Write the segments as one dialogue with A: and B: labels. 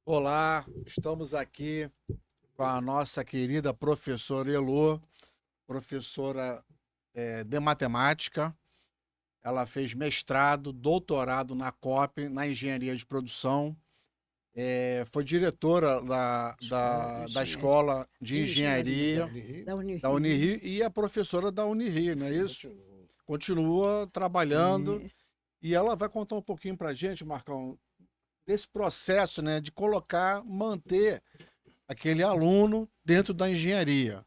A: Olá, estamos aqui com a nossa querida professora Elô, professora de matemática. Ela fez mestrado, doutorado na COP, na engenharia de produção. Foi diretora da
B: Engenharia,
A: escola de
B: de
A: engenharia
B: engenharia
C: Unirio.
B: da
A: da
B: Unirio.
A: Unirio e é professora da Unirio, não é
B: Sim,
A: isso?
C: Continuo.
A: Continua trabalhando
B: sim,
A: e ela vai contar um pouquinho para a gente, Marcão, desse processo, né, de colocar, manter aquele aluno dentro da engenharia,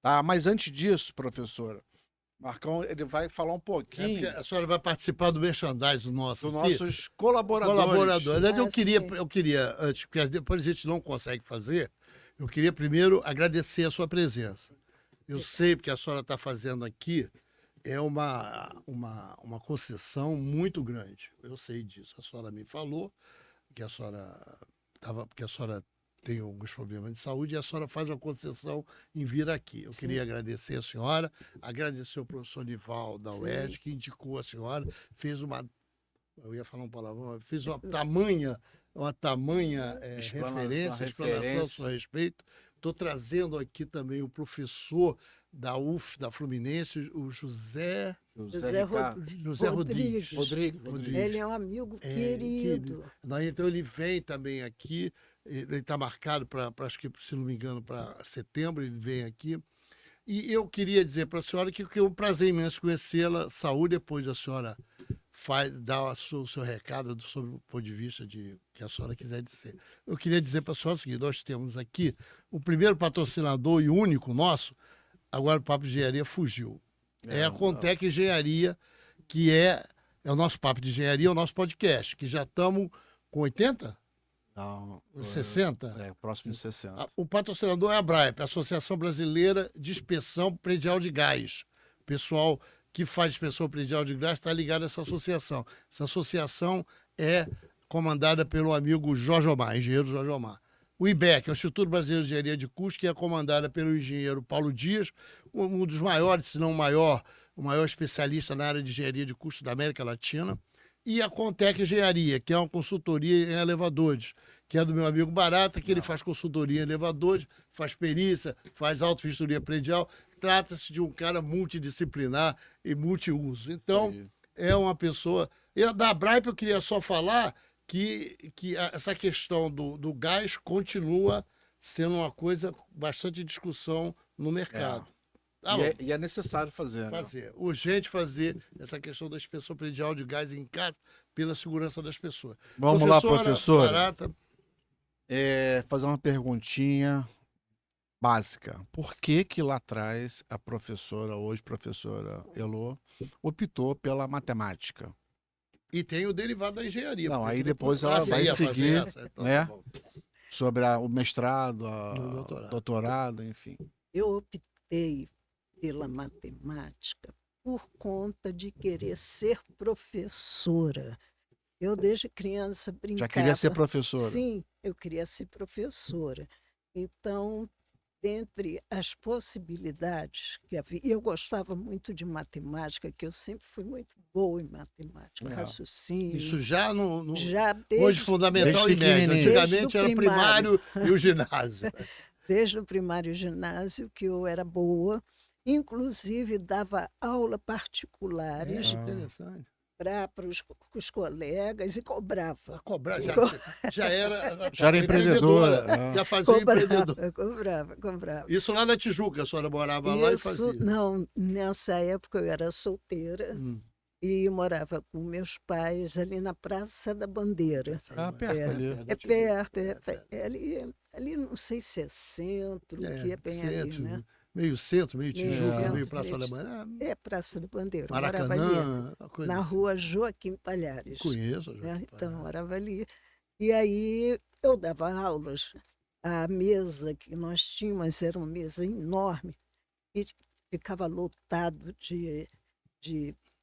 A: tá? Mas antes disso, professora, Marcão, ele vai falar um
C: É porque
A: pouquinho
C: a senhora vai participar do merchandising nosso
A: dos
C: aqui.
A: nossos colaboradores.
C: Colaborador. Aliás,
B: sim,
C: eu queria, antes, porque depois a gente não consegue fazer, eu queria primeiro agradecer a sua presença. Eu sei porque a senhora está fazendo aqui é uma concessão muito grande. Eu sei disso. A senhora me falou que a senhora porque a senhora tem alguns problemas de saúde e a senhora faz uma concessão em vir aqui. Eu
B: sim,
C: queria agradecer a senhora, agradecer o professor Nival da
B: sim.
C: UERJ, que indicou a senhora, fez uma, eu ia falar um palavrão, fez uma tamanha
A: Explanação,
C: explanação a seu
A: referência.
C: respeito. Estou trazendo aqui também o professor da UF, da Fluminense, o José,
A: José
B: José
A: Ricardo.
C: José Rodrigues.
B: Rodrigues.
A: Rodrigues.
B: Ele é um amigo
C: Que,
B: querido.
C: então ele vem também aqui, ele está marcado para, acho que, se não me engano, para setembro, ele vem aqui. E eu queria dizer para a senhora que é um prazer imenso conhecê-la. Saúde, depois a senhora dá o seu recado sobre o ponto de vista de que a senhora quiser dizer. Eu queria dizer para a senhora o seguinte: nós temos aqui o primeiro patrocinador e único nosso, agora o Papo de Engenharia fugiu. É a
A: Não.
C: Contec Engenharia, que é o nosso Papo de Engenharia, é o nosso podcast, que já estamos com 80?
A: Não,
C: 60?
A: próximo de 60.
C: O patrocinador é a ABRAEP, a Associação Brasileira de Inspeção Predial de Gás. O pessoal que faz inspeção predial de gás está ligado a essa associação. Essa associação é comandada pelo amigo Jorge Omar, engenheiro Jorge Omar. O IBEC, o Instituto Brasileiro de Engenharia de Custos, que é comandada pelo engenheiro Paulo Dias, um dos maiores, se não o maior especialista na área de engenharia de custos da América Latina. E a Contec Engenharia, que é uma consultoria em elevadores, que é do meu amigo Barata, que ele faz consultoria em elevadores, faz perícia, faz auto-vistoria predial. Trata-se de um cara multidisciplinar e multiuso. Então, é uma pessoa. E da Abraip eu queria só falar que essa questão do gás continua sendo uma coisa bastante discussão no mercado. Tá bom.
A: E é necessário fazer, né?
C: Urgente fazer essa questão da inspeção predial de gás em casa pela segurança das pessoas.
A: Vamos lá,
C: Professora
A: professora.
C: Barata,
A: Fazer uma perguntinha básica. Por que que lá atrás a professora, hoje professora Elô, optou pela matemática?
C: e tem o derivado da engenharia.
A: Não,
C: porque
A: aí
C: aqui
A: depois ela
C: você
A: vai
C: ia fazer
A: seguir,
C: essa? Então,
A: né?
C: tá bom.
A: Sobre o mestrado,
C: No
A: o
C: doutorado.
A: doutorado, enfim.
B: Eu optei pela matemática por conta de querer ser professora. Eu, desde criança,
A: Já queria ser
B: brincava.
A: professora.
B: Sim, eu queria ser professora. Então, dentre as possibilidades que havia, eu gostava muito de matemática, que eu sempre fui muito boa em matemática,
A: É.
B: raciocínio.
C: Isso já
B: Já
C: hoje fundamental
A: desde
C: e médio.
A: pequenininho.
C: Antigamente era o primário e o ginásio.
B: desde o primário e ginásio que eu era boa, inclusive dava aula particulares
C: Interessante.
B: para os colegas e cobrava.
C: Cobrar, já era
A: Já era empreendedora.
C: Já fazia empreendedor.
B: Cobrava.
C: Isso lá na Tijuca, a senhora morava lá e
B: Isso,
C: fazia.
B: não, nessa época eu era solteira e morava com meus pais ali na Praça da Bandeira.
A: Perto ali.
B: É perto, ali não sei se é centro, que é bem ali,
C: centro,
B: né?
C: meio centro, meio
B: Meio
C: Tijuca,
B: centro,
C: meio Praça da
B: meio-
C: Manhã.
B: É Praça da Bandeira. Eu morava ali,
C: Maracanã, uma coisa
B: na
C: assim.
B: rua Joaquim Palhares.
C: Conheço,
B: Né?
C: Joaquim
B: Então,
C: Palhares.
B: morava ali. E aí eu dava aulas. A mesa que nós tínhamos era uma mesa enorme e ficava lotado de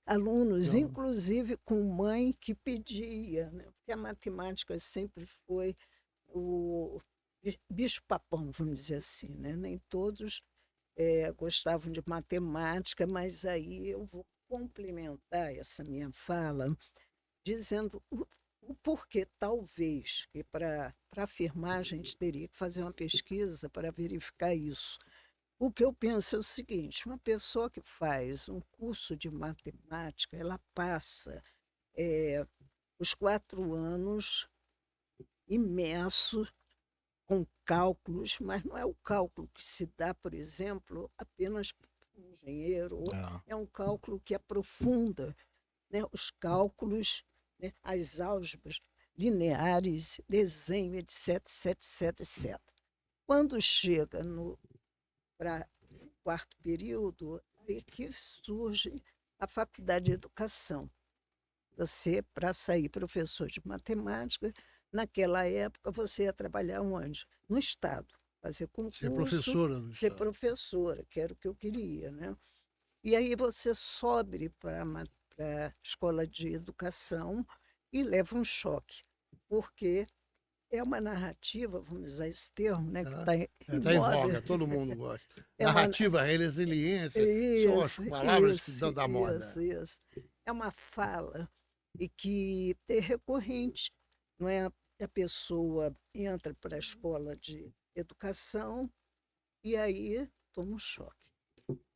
B: alunos, inclusive com mãe que pedia, né? Porque a matemática sempre foi o bicho-papão, vamos dizer assim, né? Nem todos gostavam de matemática, mas aí eu vou complementar essa minha fala dizendo O porquê, talvez, que para afirmar a gente teria que fazer uma pesquisa para verificar isso. O que eu penso é o seguinte: uma pessoa que faz um curso de matemática, ela passa os 4 anos imerso com cálculos, mas não é o cálculo que se dá, por exemplo, apenas para um engenheiro, ou é um cálculo que aprofunda, né, os cálculos, né, as álgebras lineares, desenho, etc, etc, etc, etc. Quando chega para o 4º período, aí que surge a faculdade de educação. Você, para sair professor de matemática, naquela época você ia trabalhar onde? No Estado, fazer concurso,
C: Ser professora no
B: ser
C: Estado.
B: professora, que era o que eu queria, né? E aí você sobe para a escola de educação e leva um choque, porque é uma narrativa, vamos usar esse termo, né, que está em
C: Está em
B: moda.
C: voga, todo mundo gosta.
B: É uma-
C: Narrativa, resiliência, são as palavras que dão da moda.
B: Isso. É uma fala e que é recorrente, não é? A pessoa entra para a escola de educação e aí toma um choque,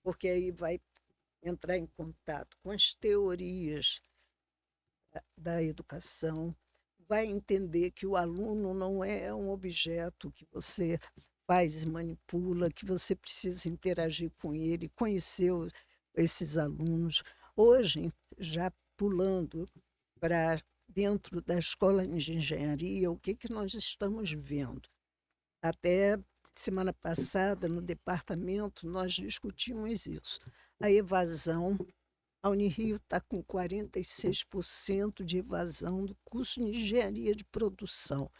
B: porque aí vai entrar em contato com as teorias da educação, vai entender que o aluno não é um objeto que você faz e manipula, que você precisa interagir com ele, conhecer esses alunos. Hoje, já pulando para dentro da escola de engenharia, o que nós estamos vendo? Até semana passada, no departamento, nós discutimos isso. A evasão, a Unirio está com 46% de evasão do curso de engenharia de produção,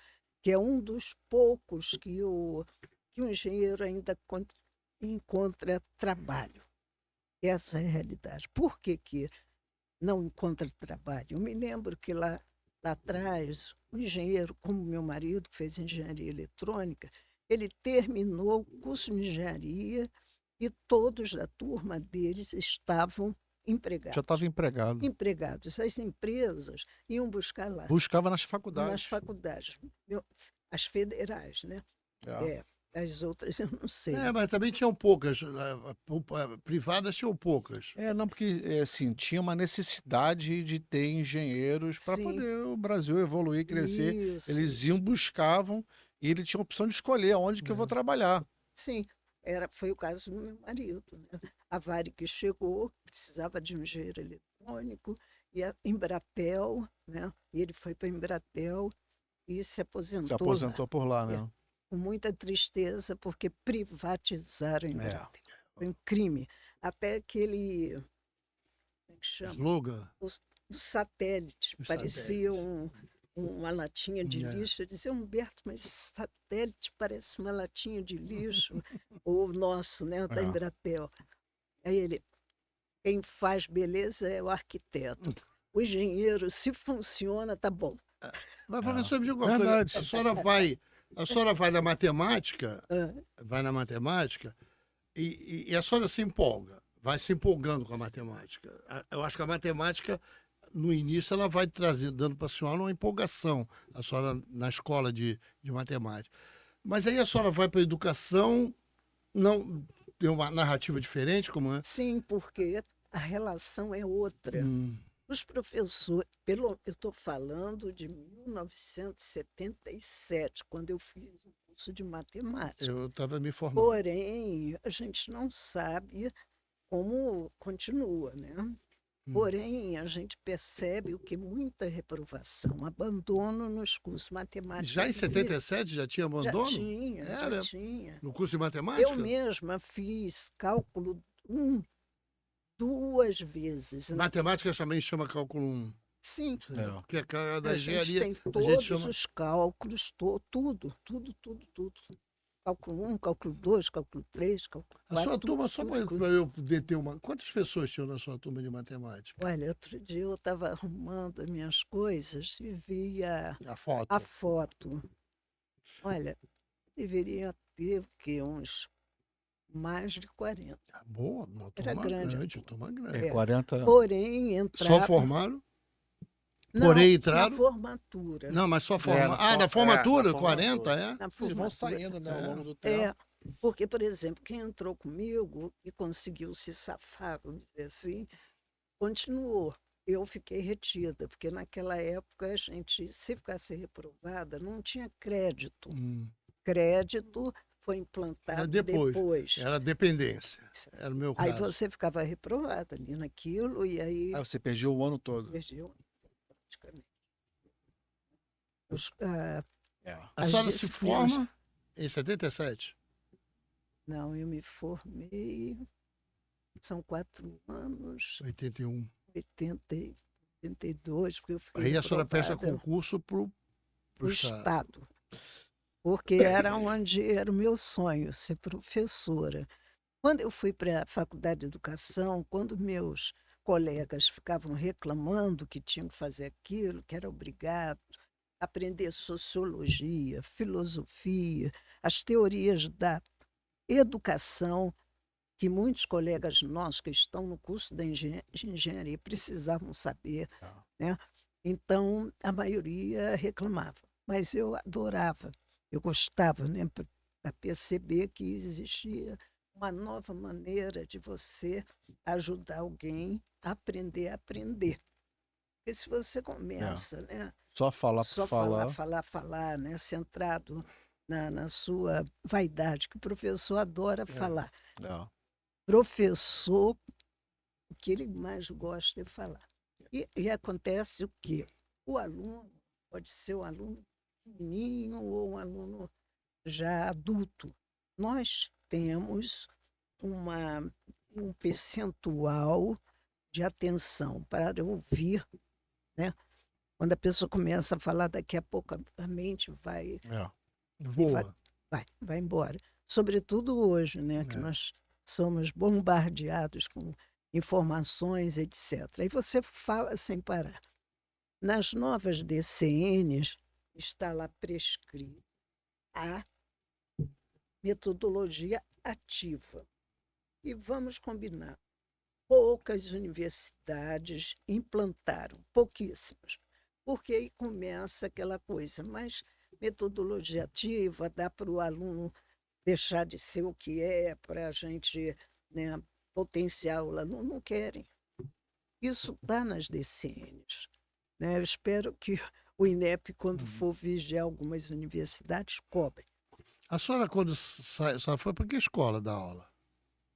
B: que é um dos poucos que o engenheiro ainda encontra trabalho. Essa é a realidade. Por que não encontra trabalho? Eu me lembro que lá atrás, um engenheiro, como meu marido, que fez engenharia eletrônica, ele terminou o curso de engenharia e todos da turma deles estavam empregados.
A: Já estava empregado.
B: Empregados. As empresas iam buscar lá.
A: Buscava nas faculdades.
B: Nas faculdades. As federais, né? As outras eu não sei.
C: Mas também tinham poucas. Privadas tinham poucas.
A: Não, porque assim, tinha uma necessidade de ter engenheiros para poder o Brasil evoluir, crescer. Eles iam, buscavam, e ele tinha a opção de escolher onde que eu vou trabalhar.
B: Sim, foi o caso do meu marido. Né? A Varig chegou, precisava de um engenheiro eletrônico, e a Embratel, né? E ele foi para a Embratel e se aposentou.
A: Se aposentou por lá, né?
B: Com muita tristeza, porque privatizaram a Embratel. Foi um crime. Até aquele, como é que chama?
C: Slogan?
B: Do satélite. Parecia uma latinha de lixo. Eu dizia, Humberto, mas esse satélite parece uma latinha de lixo. O nosso, né, da Embratel. Aí ele, quem faz beleza é o arquiteto. O engenheiro, se funciona, tá bom.
C: Mas, professor, me diga uma coisa. A senhora vai na matemática, e a senhora se empolga, vai se empolgando com a matemática. Eu acho que a matemática, no início, ela vai dando para a senhora uma empolgação, a senhora na escola de matemática. Mas aí a senhora vai para a educação, não tem uma narrativa diferente, como é?
B: Sim, porque a relação é outra. Os professores, eu estou falando de 1977, quando eu fiz o curso de matemática.
C: Eu estava me formando.
B: Porém, a gente não sabe como continua, né? Porém, a gente percebe o que muita reprovação, abandono nos cursos matemáticos.
C: Já em 77 já tinha abandono?
B: Já tinha.
C: No curso de matemática?
B: Eu mesma fiz cálculo 1 2 vezes.
C: Matemática também chama cálculo 1.
B: Sim.
C: Que é a da engenharia.
B: A gente tem todos os cálculos, tudo. Cálculo 1, cálculo 2, cálculo 3, cálculo 4.
C: A sua turma, só para eu poder ter uma... Quantas pessoas tinham na sua turma de matemática?
B: Olha, outro dia eu estava arrumando as minhas coisas e vi a foto. Olha, deveria ter o quê? Uns mais de 40.
C: Boa, uma turma
B: Era grande.
C: Turma grande.
A: 40.
B: Porém, entrava...
C: Só formaram?
B: Não,
C: Porém,
B: na
C: entraram.
B: formatura.
C: Não, mas só
A: É,
C: forma.
A: na
C: Ah, da
A: for- é,
C: formatura,
A: na
C: 40,
A: formatura.
C: é?
B: Na
A: Eles vão
B: formatura.
A: saindo, né, ao longo do
B: É,
A: tempo.
B: porque, por exemplo, quem entrou comigo e conseguiu se safar, vamos dizer assim, continuou. Eu fiquei retida, porque naquela época a gente, se ficasse reprovada, não tinha crédito. Crédito foi
C: Era
B: implantado
C: depois.
B: depois.
C: Era dependência. Era o meu
B: Aí
C: caso.
B: você ficava reprovada ali naquilo e aí
A: Aí você perdeu o ano todo.
B: perdeu praticamente.
A: É.
C: A
B: as
C: senhora se
B: disciplinas.
C: forma em 77?
B: Não, eu me formei, são 4 anos,
C: 81.
B: 80, 82, porque eu fiquei
C: Aí a senhora presta
B: reprovada
C: concurso pro
B: pro
C: Estado.
B: Estado, porque era onde era o meu sonho, ser professora. Quando eu fui para a Faculdade de Educação, quando meus colegas ficavam reclamando que tinham que fazer aquilo, que era obrigado a aprender sociologia, filosofia, as teorias da educação, que muitos colegas nossos que estão no curso de engenharia precisavam saber, né? Então, a maioria reclamava, mas eu adorava, eu gostava, né, para perceber que existia uma nova maneira de você ajudar alguém a aprender. Porque se você começa, né,
A: Só falar por
B: só falar, né, centrado na sua vaidade, que o professor adora falar.
A: É.
B: Professor, o que ele mais gosta é falar. E acontece o quê? O aluno pode ser um aluno pequenininho ou um aluno já adulto. Nós temos um percentual de atenção para ouvir, né? Quando a pessoa começa a falar, daqui a pouco a mente vai
C: Voa.
B: vai embora. Sobretudo hoje, né, que
C: É.
B: nós somos bombardeados com informações, etc. Aí você fala sem parar. Nas novas DCNs está lá prescrito a metodologia ativa. E vamos combinar, poucas universidades implantaram, pouquíssimas, porque aí começa aquela coisa, mas metodologia ativa dá para o aluno deixar de ser o que é, para a gente, né, potenciar o aluno, não querem. Isso está nas DCNs. Né? Eu espero que o INEP, quando for vigiar algumas universidades, cobre.
C: A senhora, quando sai, a senhora foi para que escola dar aula?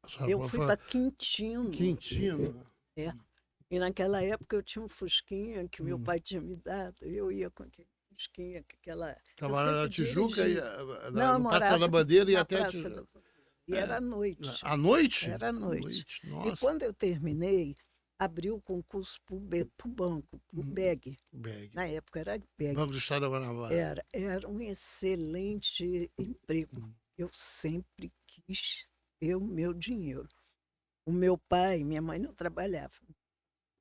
C: A senhora
B: Eu fui para Quintino.
C: Quintino.
B: É. E naquela época eu tinha um fusquinha que meu pai tinha me dado. Eu ia com aquele fusquinha, com aquela...
C: Trabalhava na
B: sempre
C: Tijuca,
B: dirigi.
C: no Praça da Bandeira e
B: na
C: até a
B: Praça
C: Tijuca.
B: da... E era à noite.
C: À noite?
B: Era à noite. E
C: Nossa.
B: quando eu terminei, abri o concurso para o banco, para o BEG.
C: Bag.
B: Na época era BEG.
C: Banco do Estado da Guanabara.
B: Era um excelente emprego. Eu sempre quis ter o meu dinheiro. O meu pai, minha mãe não trabalhavam.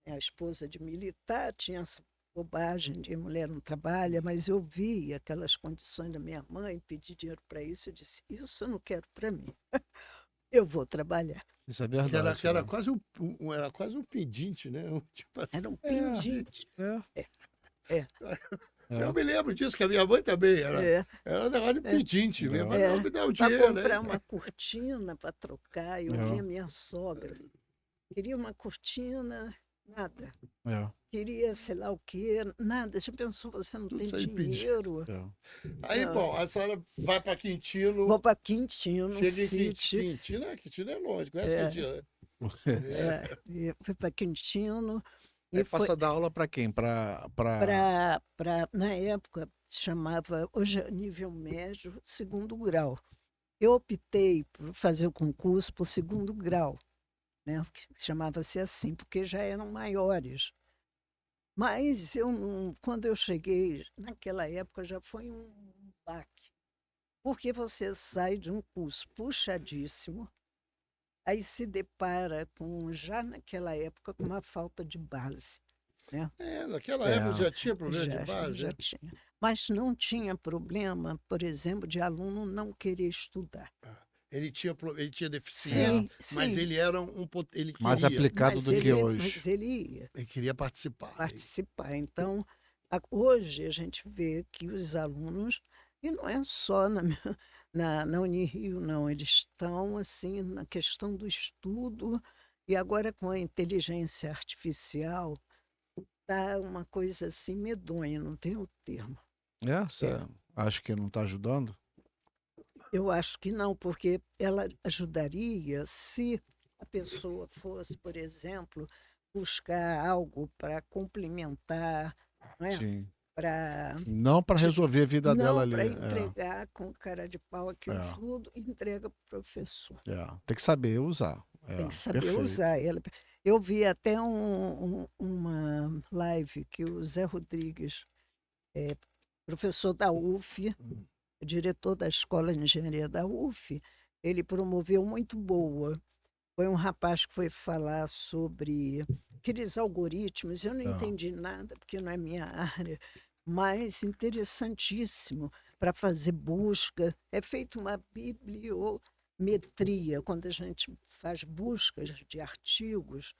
B: A esposa de militar tinha essa bobagem de mulher não trabalha, mas eu vi aquelas condições da minha mãe, pedi dinheiro para isso, eu disse, isso eu não quero para mim. Eu vou trabalhar.
A: Isso é verdade.
C: Que era
A: né?
C: quase era quase um pedinte, né? Tipo assim.
B: Era um pendente.
C: Eu me lembro disso, que a minha mãe também era um negócio de pedinte. Minha mãe não me dá o
B: Para
C: dinheiro.
B: comprar
C: né?
B: uma cortina para trocar, eu vi a minha sogra. Queria uma cortina, nada.
A: É.
B: Queria sei lá o quê, nada. Já pensou, você não tem
C: sem pedir.
B: dinheiro?
C: Aí, bom, a senhora vai para Quintino.
B: Vou para Quintino,
C: Chega em
B: sítio.
C: Quintino é longe, conhece Quintino, né?
B: Fui para Quintino.
A: E
B: E foi
A: passa a dar aula para quem?
B: na época, chamava, hoje é nível médio, segundo grau. Eu optei por fazer o concurso por segundo grau, né? Chamava-se assim, porque já eram maiores. Mas quando eu cheguei, naquela época já foi um baque, porque você sai de um curso puxadíssimo, aí se depara já naquela época com uma falta de base. Né?
C: Naquela época já tinha problema de base.
B: Já tinha. Mas não tinha problema, por exemplo, de aluno não querer estudar.
C: ele tinha deficiência,
B: Sim,
C: mas
B: sim.
C: ele era ele
A: Mais
C: queria,
A: aplicado
B: Mas
A: do que hoje.
B: mas ele ia
C: ele queria participar.
B: participar. Então, hoje a gente vê que os alunos, e não é só na Unirio, não, eles estão assim na questão do estudo, e agora com a inteligência artificial, tá uma coisa assim medonha, não tem o termo.
A: Você acha que não está ajudando?
B: Eu acho que não, porque ela ajudaria se a pessoa fosse, por exemplo, buscar algo para complementar, não é?
A: Sim.
B: Para
A: Não para resolver a vida dela
B: não
A: ali.
B: para entregar com cara de pau aquilo
A: É.
B: tudo, e entrega para o professor.
A: Tem que saber usar.
B: Tem que saber
A: Perfeito.
B: usar ela. Eu vi até uma live que o Zé Rodrigues, professor da UF, diretor da Escola de Engenharia da UF, ele promoveu muito boa. Foi um rapaz que foi falar sobre aqueles algoritmos. Eu não entendi nada, porque não é minha área, mas interessantíssimo para fazer busca. É feita uma bibliometria, quando a gente faz buscas de artigos.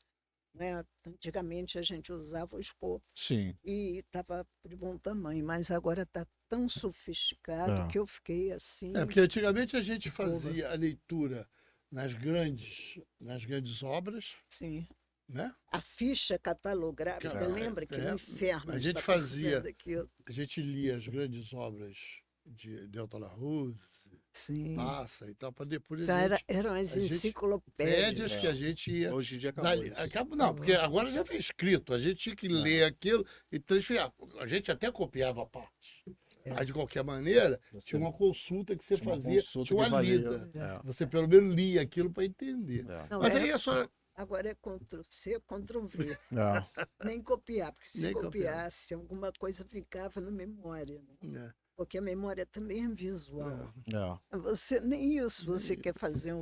B: Né? Antigamente a gente usava o escopo
A: Sim.
B: e estava de bom tamanho, mas agora está tão sofisticado que eu fiquei assim.
C: Porque antigamente a gente
B: boba.
C: fazia a leitura nas grandes obras,
B: Sim.
C: né?
B: A ficha catalográfica, lembra que o inferno
C: a gente
B: está
C: fazia,
B: pensando aquilo.
C: a gente lia as grandes obras de Delta La Ruse,
B: Sim.
C: Passa e tal, para depois
B: Já
C: a gente,
B: eram as
C: a gente-
B: enciclopédias.
C: que a gente ia
A: Hoje em dia acabou
C: dali.
A: isso.
C: Não, porque agora já vem escrito, a gente tinha que ler aquilo e transferir. A gente até copiava a parte. Mas, de qualquer maneira, tinha uma consulta que você
A: Tinha uma
C: fazia,
A: consulta
C: tinha uma
A: que valia.
C: lida.
A: É.
C: Você pelo menos lia aquilo para entender.
B: Não,
C: Mas aí
B: agora é Ctrl+C, Ctrl+V.
A: É.
B: Nem copiar, porque se
C: Nem copiar.
B: copiasse, alguma coisa ficava na memória. Né?
C: É.
B: Porque a memória também é visual.
A: É.
B: Você nem isso, você quer fazer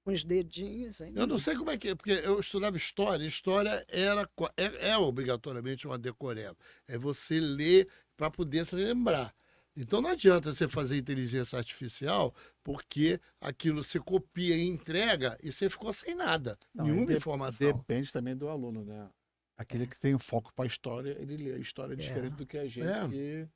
B: uns dedinhos. Aí
C: Eu não sei como é que é, porque eu estudava história. História é obrigatoriamente uma decoreba. É você ler para poder se lembrar. Então não adianta você fazer inteligência artificial, porque aquilo você copia e entrega e você ficou sem nada,
A: Não,
C: nenhuma
A: e
C: informação.
A: Depende também do aluno, né? Aquele que tem foco para a história, ele lê a história diferente do que a gente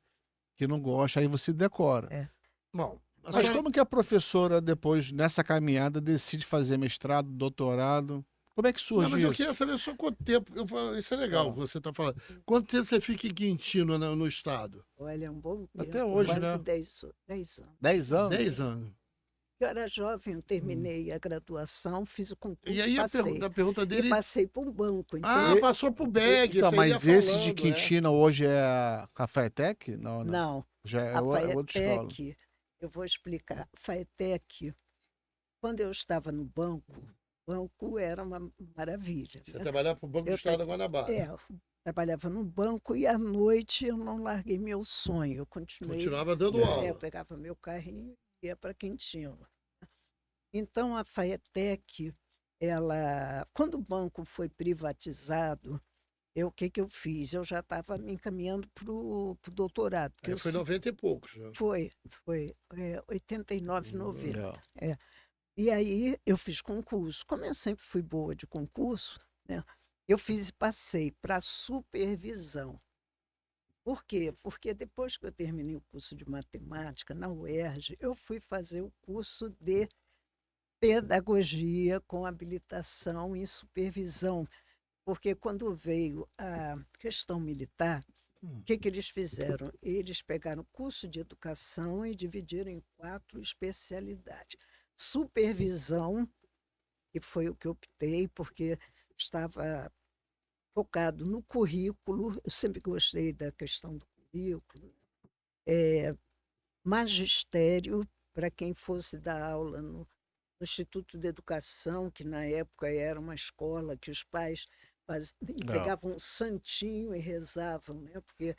A: que não gosta, aí você decora.
C: Bom,
A: Mas como que a professora, depois, nessa caminhada, decide fazer mestrado, doutorado? Como é que
C: Não,
A: surge
C: mas eu
A: isso?
C: queria saber só quanto tempo. Isso é legal que você está falando. Quanto tempo você fica em Quintino no estado?
B: Olha, é um bom tempo.
A: Até hoje,
B: quase
A: né?
B: 10 anos.
A: 10 anos?
C: 10 anos.
B: Eu era jovem, eu terminei a graduação, fiz o concurso,
C: E aí
B: passei.
C: a pergunta dele.
B: E passei por um banco. Então,
C: Passou pro BEG.
A: Então,
C: você ia
A: mas esse de
C: falando,
A: Quintino hoje é a Cafetec? Não, não.
B: não.
A: Já é
B: A
A: outra escola.
B: FAETEC, eu vou explicar. A FAETEC, quando eu estava no banco, o banco era uma maravilha.
C: Você
B: Né?
C: trabalhava para o Banco do Estado da Guanabara.
B: Eu trabalhava no banco e à noite eu não larguei meu sonho. Eu
C: Continuava dando aula.
B: Eu pegava meu carrinho e ia para Quintino. Então, a FAETEC, quando o banco foi privatizado, o que eu fiz? Eu já estava me encaminhando para o doutorado.
C: Aí foi 90 e poucos. Né?
B: Foi 89, 90. E aí eu fiz concurso. Como eu sempre fui boa de concurso, né, eu fiz e passei para supervisão. Por quê? Porque depois que eu terminei o curso de matemática na UERJ, eu fui fazer o curso de pedagogia com habilitação em supervisão. Porque quando veio a questão militar, o que eles fizeram? Eles pegaram o curso de educação e dividiram em 4 especialidades. Supervisão, que foi o que eu optei, porque estava focado no currículo, eu sempre gostei da questão do currículo. Magistério, para quem fosse dar aula no Instituto de Educação, que na época era uma escola que os pais entregavam um santinho e rezavam, né? Porque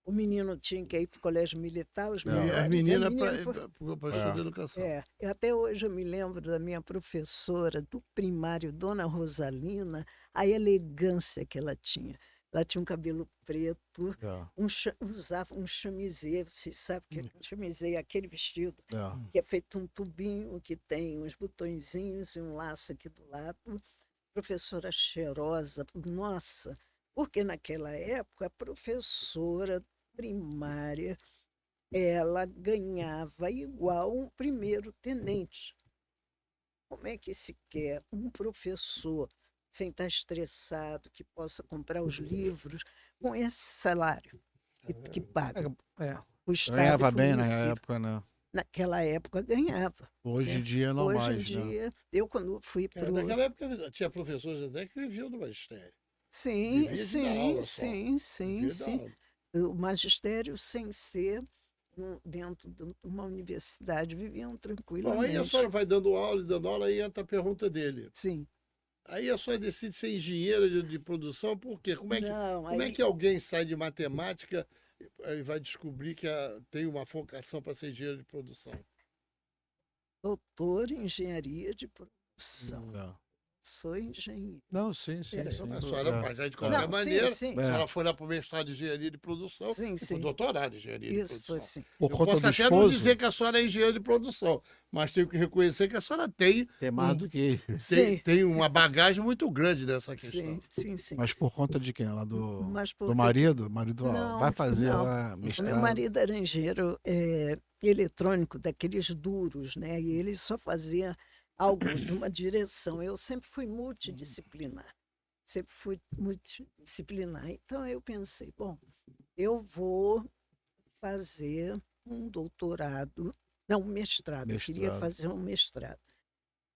B: o menino tinha que ir para o colégio militar, os
C: As meninas para o estudo de educação.
B: Até hoje eu me lembro da minha professora do primário, Dona Rosalina, a elegância que ela tinha. Ela tinha um cabelo preto,
A: É,
B: usava um chamisé, vocês sabem o que é um chamisé? Aquele vestido
A: é.
B: que é feito um tubinho, que tem uns botõezinhos e um laço aqui do lado. Professora cheirosa, nossa, porque naquela época a professora primária, ela ganhava igual um primeiro-tenente. Como é que se quer um professor sem estar estressado, que possa comprar os livros com esse salário que paga
A: É,
B: o Estado
A: ganhava
B: e o
A: bem na
B: município?
A: época, né?
B: Naquela época ganhava.
A: Hoje
B: Né?
A: em dia não
B: Hoje em
A: mais, né?
B: dia, eu quando fui para o...
C: Naquela época tinha professores até que viviam do magistério.
B: Sim,
C: Vivia de dar
B: sim,
C: aula só.
B: sim, sim,
C: Vivia de dar
B: sim.
C: aula.
B: O magistério, sem ser dentro de uma universidade, viviam
C: Bom, aí a
B: tranquilamente.
C: senhora vai dando aula, aí entra a pergunta dele.
B: Sim.
C: Aí a senhora decide ser engenheira de produção, por quê?
B: Não,
C: Como é
B: aí,
C: que alguém sai de matemática e vai descobrir que tem uma vocação para ser engenheiro de produção?
B: doutor em engenharia de produção.
A: É.
B: Sou engenheiro.
A: Não, sim, sim,
B: É,
A: sim.
C: A senhora,
A: É,
C: mas aí, de
A: é.
C: qualquer
B: Não,
C: maneira,
B: sim, sim.
C: a senhora foi lá para o mestrado de engenharia de produção
B: Sim,
C: e para o
B: sim.
C: doutorado de engenharia de
B: Isso foi
C: produção.
B: assim.
A: Por
C: Eu
A: conta
C: posso
A: do
C: até não
A: esposo,
C: dizer que a senhora é engenheira de produção, mas tenho que reconhecer que a senhora
A: tem mais do que
B: Sim,
C: tem uma bagagem muito grande nessa questão.
B: sim, sim, sim.
A: Mas por conta de quem? Lá do,
B: Mas
A: do
B: por que
A: marido? O marido, ó, vai
B: Não,
A: fazer
B: não.
A: lá
B: O meu
A: mestrado.
B: marido era engenheiro eletrônico, daqueles duros, né? E ele só fazia algo de uma direção. Eu sempre fui multidisciplinar. Sempre fui multidisciplinar. Então eu pensei, bom, eu vou fazer um doutorado, não, um mestrado. Eu queria
A: Mestrado.
B: fazer um mestrado.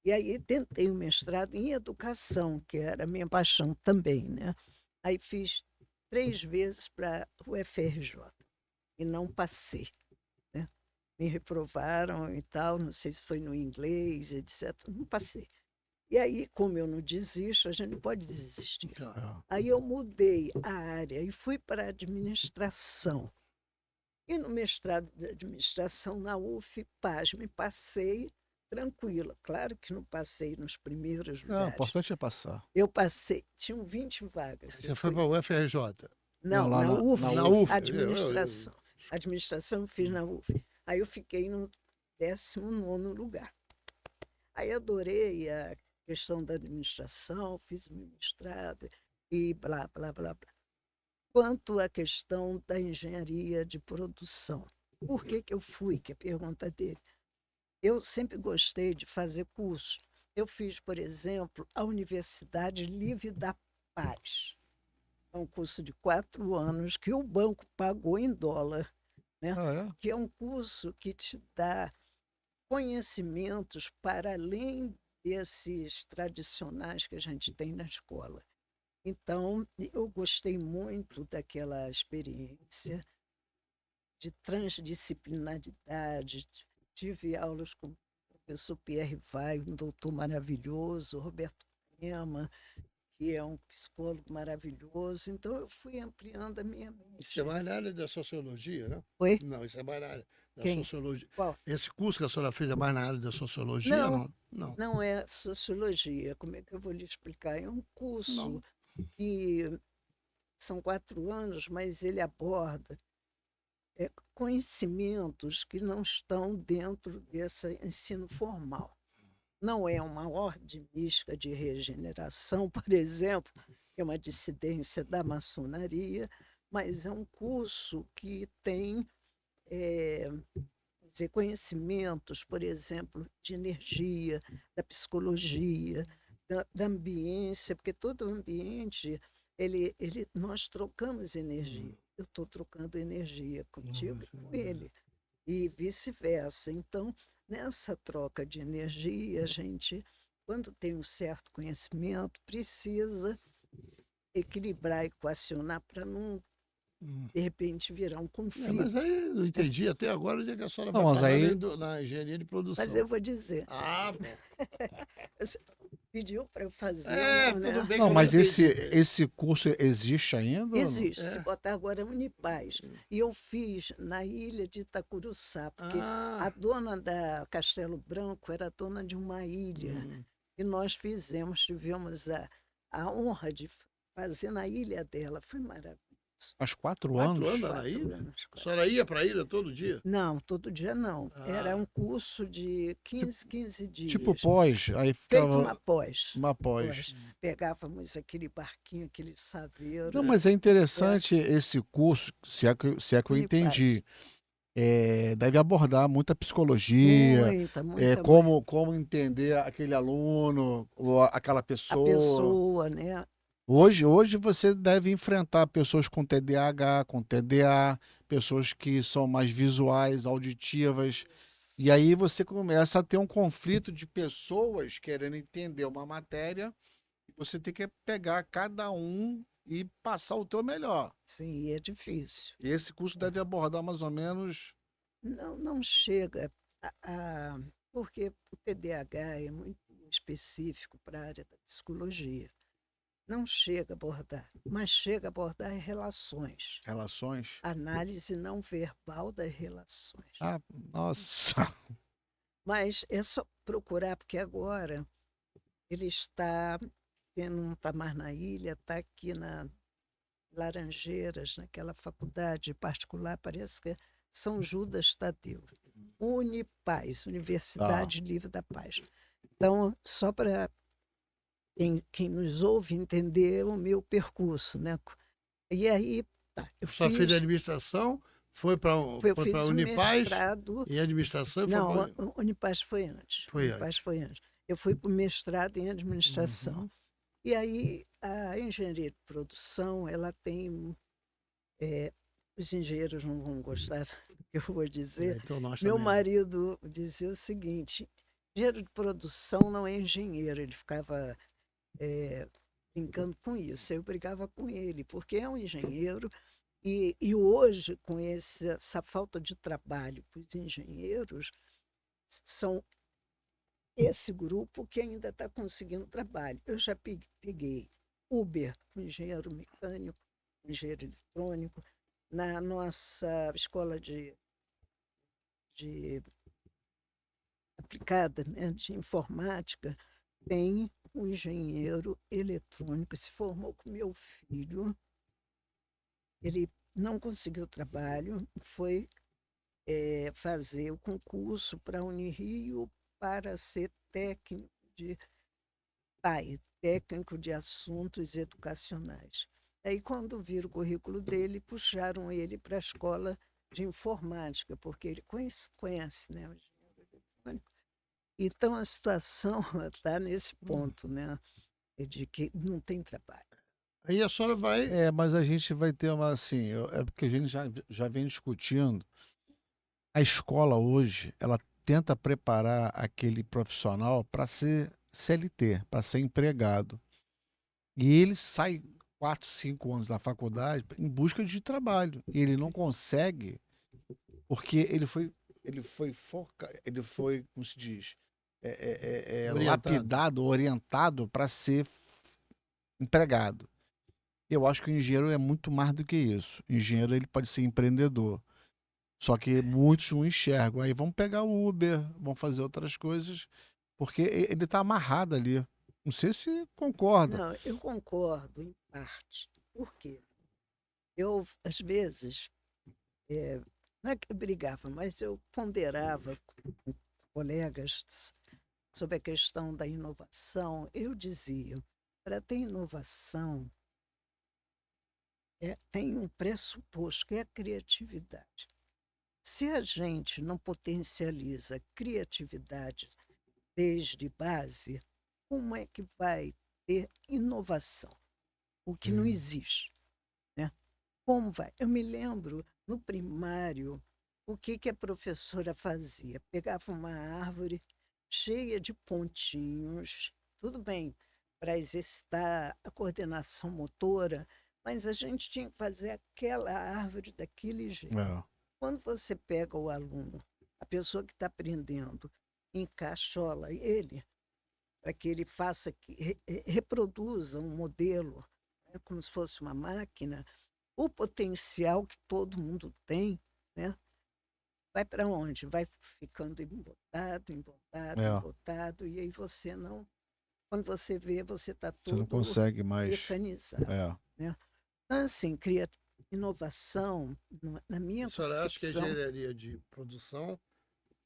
B: E aí tentei um mestrado em educação, que era a minha paixão também, né? Aí fiz 3 vezes para o UFRJ e não passei, né? Me reprovaram e tal, não sei se foi no inglês, etc. Não passei. E aí, como eu não desisto, a gente não pode desistir.
A: É.
B: Aí eu mudei a área e fui para a administração. E no mestrado de administração na UF, pasme, passei tranquila. Claro que não passei nos primeiros
A: Não, o
B: lugares.
A: importante é passar.
B: Eu passei, tinham 20 vagas.
C: Você foi para o UFRJ?
B: Não,
A: lá
B: na UF,
C: Na UF.
B: administração. Administração eu fiz na UF. Aí eu fiquei no 19º lugar. Aí adorei a questão da administração, fiz o meu mestrado e blá, blá, blá, blá. Quanto à questão da engenharia de produção, por que eu fui? Que é a pergunta dele. Eu sempre gostei de fazer cursos. Eu fiz, por exemplo, a Universidade Livre da Paz. É um curso de 4 anos que o banco pagou em dólar, né?
A: Ah, é?
B: Que é um curso que te dá conhecimentos para além desses tradicionais que a gente tem na escola. Então, eu gostei muito daquela experiência de transdisciplinaridade. Tive aulas com o professor Pierre Vai, um doutor maravilhoso, Roberto Crema, que é um psicólogo maravilhoso. Então, eu fui ampliando a minha mente.
C: Isso é mais na área da sociologia, né?
B: Oi?
C: Não, isso é mais na área da
B: Quem?
C: sociologia.
B: Qual?
C: Esse curso que a senhora fez é mais na área da sociologia,
B: Não.
C: não? Não.
B: Não é sociologia. Como é que eu vou lhe explicar? É um curso
C: Não.
B: que são 4 anos, mas ele aborda conhecimentos que não estão dentro desse ensino formal. Não é uma ordem mística de regeneração, por exemplo, que é uma dissidência da maçonaria, mas é um curso que tem conhecimentos, por exemplo, de energia, da psicologia, da ambiência, porque todo ambiente, nós trocamos energia. Eu estou trocando energia contigo e com ele, e vice-versa. Então, nessa troca de energia, a gente, quando tem um certo conhecimento, precisa equilibrar, equacionar para não, de repente, virar um conflito.
C: Mas aí eu não entendi até agora onde é que a senhora
A: Não,
C: vai
A: mas
C: parar
A: aí-
C: na engenharia de produção.
B: Mas eu vou dizer,
C: Ah, bom.
B: pediu para eu fazer,
C: Tudo
B: né?
C: bem que
A: Não,
C: eu
A: mas
C: entendi.
A: esse curso existe ainda? ou não?
B: Existe, se botar agora é Unipaz. E eu fiz na ilha de Itacuruçá, porque a
C: Ah,
B: dona da Castelo Branco era dona de uma ilha. E nós tivemos a honra de fazer na ilha dela. Foi maravilhoso.
A: Há 4
C: 4
A: anos?
C: anos na
B: 4
C: ilha?
B: anos.
C: A senhora ia para a ilha todo dia?
B: Não, todo dia não. Era
C: Ah.
B: um curso de 15
A: Tipo
B: dias.
A: pós, aí
B: Feito
A: ficava
B: uma pós.
A: uma pós.
B: Pós. Pegávamos aquele barquinho, aquele saveiro.
A: Não, mas é interessante esse curso, se é que eu
B: Unipaz.
A: entendi. Deve abordar muita psicologia,
B: Muita.
A: como entender aquele aluno ou aquela
B: A
A: pessoa.
B: pessoa, né?
A: Hoje você deve enfrentar pessoas com TDAH, com TDA, pessoas que são mais visuais, auditivas. E aí você começa a ter um conflito de pessoas querendo entender uma matéria. E você tem que pegar cada um e passar o teu melhor.
B: Sim, é difícil.
A: E esse curso deve abordar mais ou menos.
B: Não chega porque o TDAH é muito específico para a área da psicologia. Não chega a abordar, mas chega a abordar relações.
A: Relações.
B: Análise não verbal das relações.
A: Ah, nossa.
B: Mas é só procurar, porque agora ele está, quem não está mais na ilha, está aqui na Laranjeiras, naquela faculdade particular, parece que é São Judas Tadeu. Unipaz, Universidade Livre da Paz. Então, só para quem nos ouve entender o meu percurso, né? E aí, eu
C: Só fez
B: fiz
C: administração, foi para
B: eu fiz um
C: Unipaz
B: mestrado.
C: e administração.
B: Não, o Unipaz foi antes.
C: Foi
B: Unipaz
C: antes.
B: foi antes. Eu fui para o mestrado em administração. E aí, a engenharia de produção, ela tem... os engenheiros não vão gostar do que eu vou dizer.
C: Então nós
B: Meu
C: também.
B: marido dizia o seguinte: engenheiro de produção não é engenheiro. Ele ficava brincando com isso. Eu brigava com ele, porque é um engenheiro. E hoje, com essa falta de trabalho para os engenheiros, são esse grupo que ainda está conseguindo trabalho. Eu já peguei Uber, um engenheiro mecânico, um engenheiro eletrônico. Na nossa escola de aplicada, né, de informática, tem um engenheiro eletrônico, se formou com meu filho. Ele não conseguiu trabalho, foi fazer o concurso para a Unirio para ser técnico de TAE, técnico de assuntos educacionais. Aí, quando viram o currículo dele, puxaram ele para a escola de informática, porque ele conhece, né, o engenheiro eletrônico. Então, a situação está nesse ponto, né, de que não tem trabalho.
C: Aí a senhora vai.
A: Mas a gente vai ter uma, assim, é porque a gente já vem discutindo. A escola hoje, ela tenta preparar aquele profissional para ser CLT, para ser empregado. E ele sai 4, 5 anos da faculdade em busca de trabalho. E ele não consegue, porque ele foi, como se diz, lapidado, orientado para ser empregado. Eu acho que o engenheiro é muito mais do que isso. O engenheiro ele pode ser empreendedor. Só que muitos não enxergam. Aí vão pegar o Uber, vão fazer outras coisas, porque ele está amarrado ali. Não sei se concorda.
B: Não, eu concordo em parte. Por quê? Eu, às vezes, não é que eu brigava, mas eu ponderava com colegas sobre a questão da inovação. Eu dizia, para ter inovação, tem um pressuposto, que é a criatividade. Se a gente não potencializa a criatividade desde base, como é que vai ter inovação? O que não existe, né? Como vai? Eu me lembro, no primário, o que a professora fazia? Pegava uma árvore cheia de pontinhos, tudo bem, para exercitar a coordenação motora, mas a gente tinha que fazer aquela árvore daquele jeito. Quando você pega o aluno, a pessoa que está aprendendo, encaixola ele, para que ele faça, reproduza um modelo, né, como se fosse uma máquina, o potencial que todo mundo tem, né, vai para onde? Vai ficando embotado,
A: É.
B: e aí você não Quando você vê, você está
A: Você não
B: tudo
A: consegue mais.
B: mecanizado.
A: É.
B: Então, assim, inovação, na minha
C: A senhora acha que a
B: concepção,
C: engenharia de produção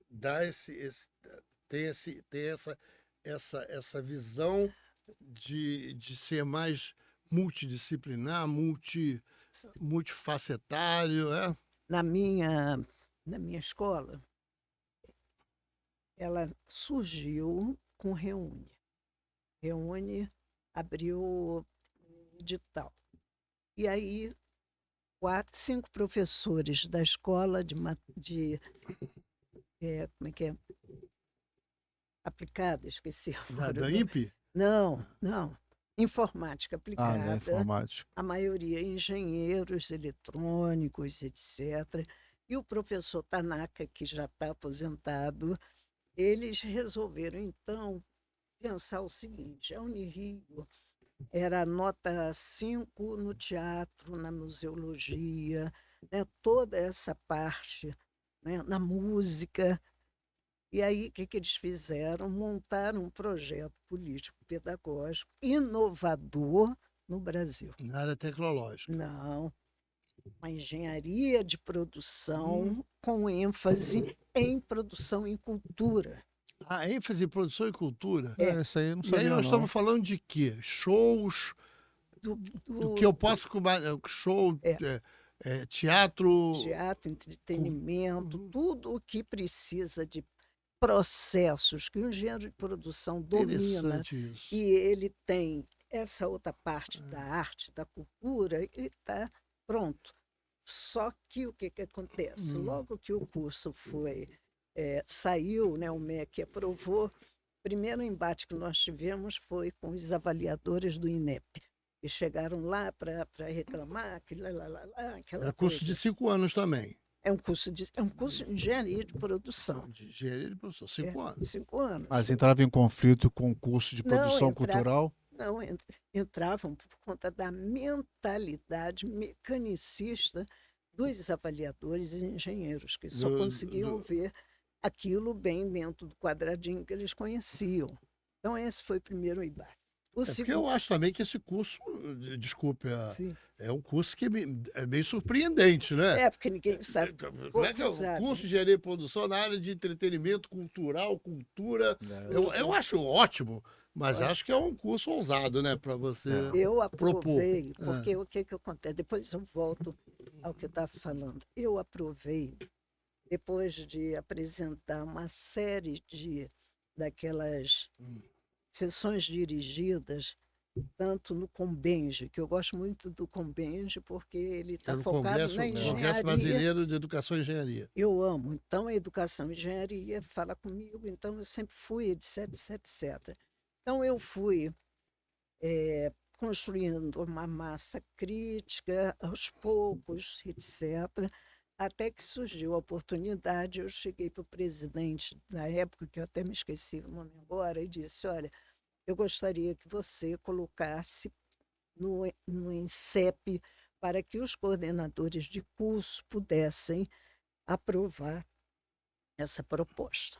C: dá tem essa visão de ser mais multidisciplinar, multifacetário, é?
B: na minha, na minha escola, ela surgiu com Reúne. Reúne abriu um edital. E aí, 5 professores da escola como é que é? Aplicada, esqueci
C: Da
B: agora.
C: INPE?
B: Não, não. Informática
A: Da
B: aplicada,
A: informática.
B: a maioria engenheiros eletrônicos, etc. E o professor Tanaka, que já está aposentado, eles resolveram, então, pensar o seguinte: a Unirio era nota 5 no teatro, na museologia, né, toda essa parte, né, na música. E aí, o que eles fizeram? Montaram um projeto político-pedagógico inovador no Brasil.
C: Na área tecnológica.
B: Não, uma engenharia de produção com ênfase em produção em cultura.
C: A ênfase em produção e cultura.
A: Isso aí eu não
C: E aí
A: sabia,
C: nós
A: não.
C: estamos falando de quê? Shows,
B: Do,
C: do que eu posso... Show,
B: É.
C: teatro...
B: Teatro, entretenimento, tudo o que precisa de processos que o engenheiro de produção domina,
C: Interessante isso.
B: e ele tem essa outra parte da arte, da cultura, ele está pronto. Só que o que acontece? Logo que o curso saiu, né, o MEC aprovou, o primeiro embate que nós tivemos foi com os avaliadores do INEP, que chegaram lá para reclamar, aquela
C: Era
B: coisa.
C: curso de 5 anos também.
B: É um curso de engenharia de produção.
C: De engenharia de produção, 5 anos.
B: 5 anos.
A: Mas entrava em conflito com o curso de produção cultural?
B: Não, entravam por conta da mentalidade mecanicista dos avaliadores e engenheiros, que só conseguiam ver aquilo bem dentro do quadradinho que eles conheciam. Então, esse foi o primeiro embate.
C: Porque eu acho também que esse curso, desculpe, é um curso que é meio surpreendente, né?
B: É, porque ninguém sabe.
C: Como é que é o curso de engenharia de produção na área de entretenimento cultural, cultura? Eu acho ótimo, mas acho que é um curso ousado, né, para você
B: Eu
C: propor.
B: aprovei, porque o que acontece? Depois eu volto ao que eu estava falando. Eu aprovei, depois de apresentar uma série daquelas sessões dirigidas, tanto no Combenge, que eu gosto muito do Combenge, porque ele está focado na engenharia.
C: Congresso Brasileiro de Educação e Engenharia.
B: Eu amo. Então, a educação e engenharia fala comigo, então eu sempre fui, etc, etc, etc. Então, eu fui construindo uma massa crítica, aos poucos, etc., até que surgiu a oportunidade. Eu cheguei para o presidente da época, que eu até me esqueci o nome agora, e disse: olha, eu gostaria que você colocasse no INSEP para que os coordenadores de curso pudessem aprovar essa proposta.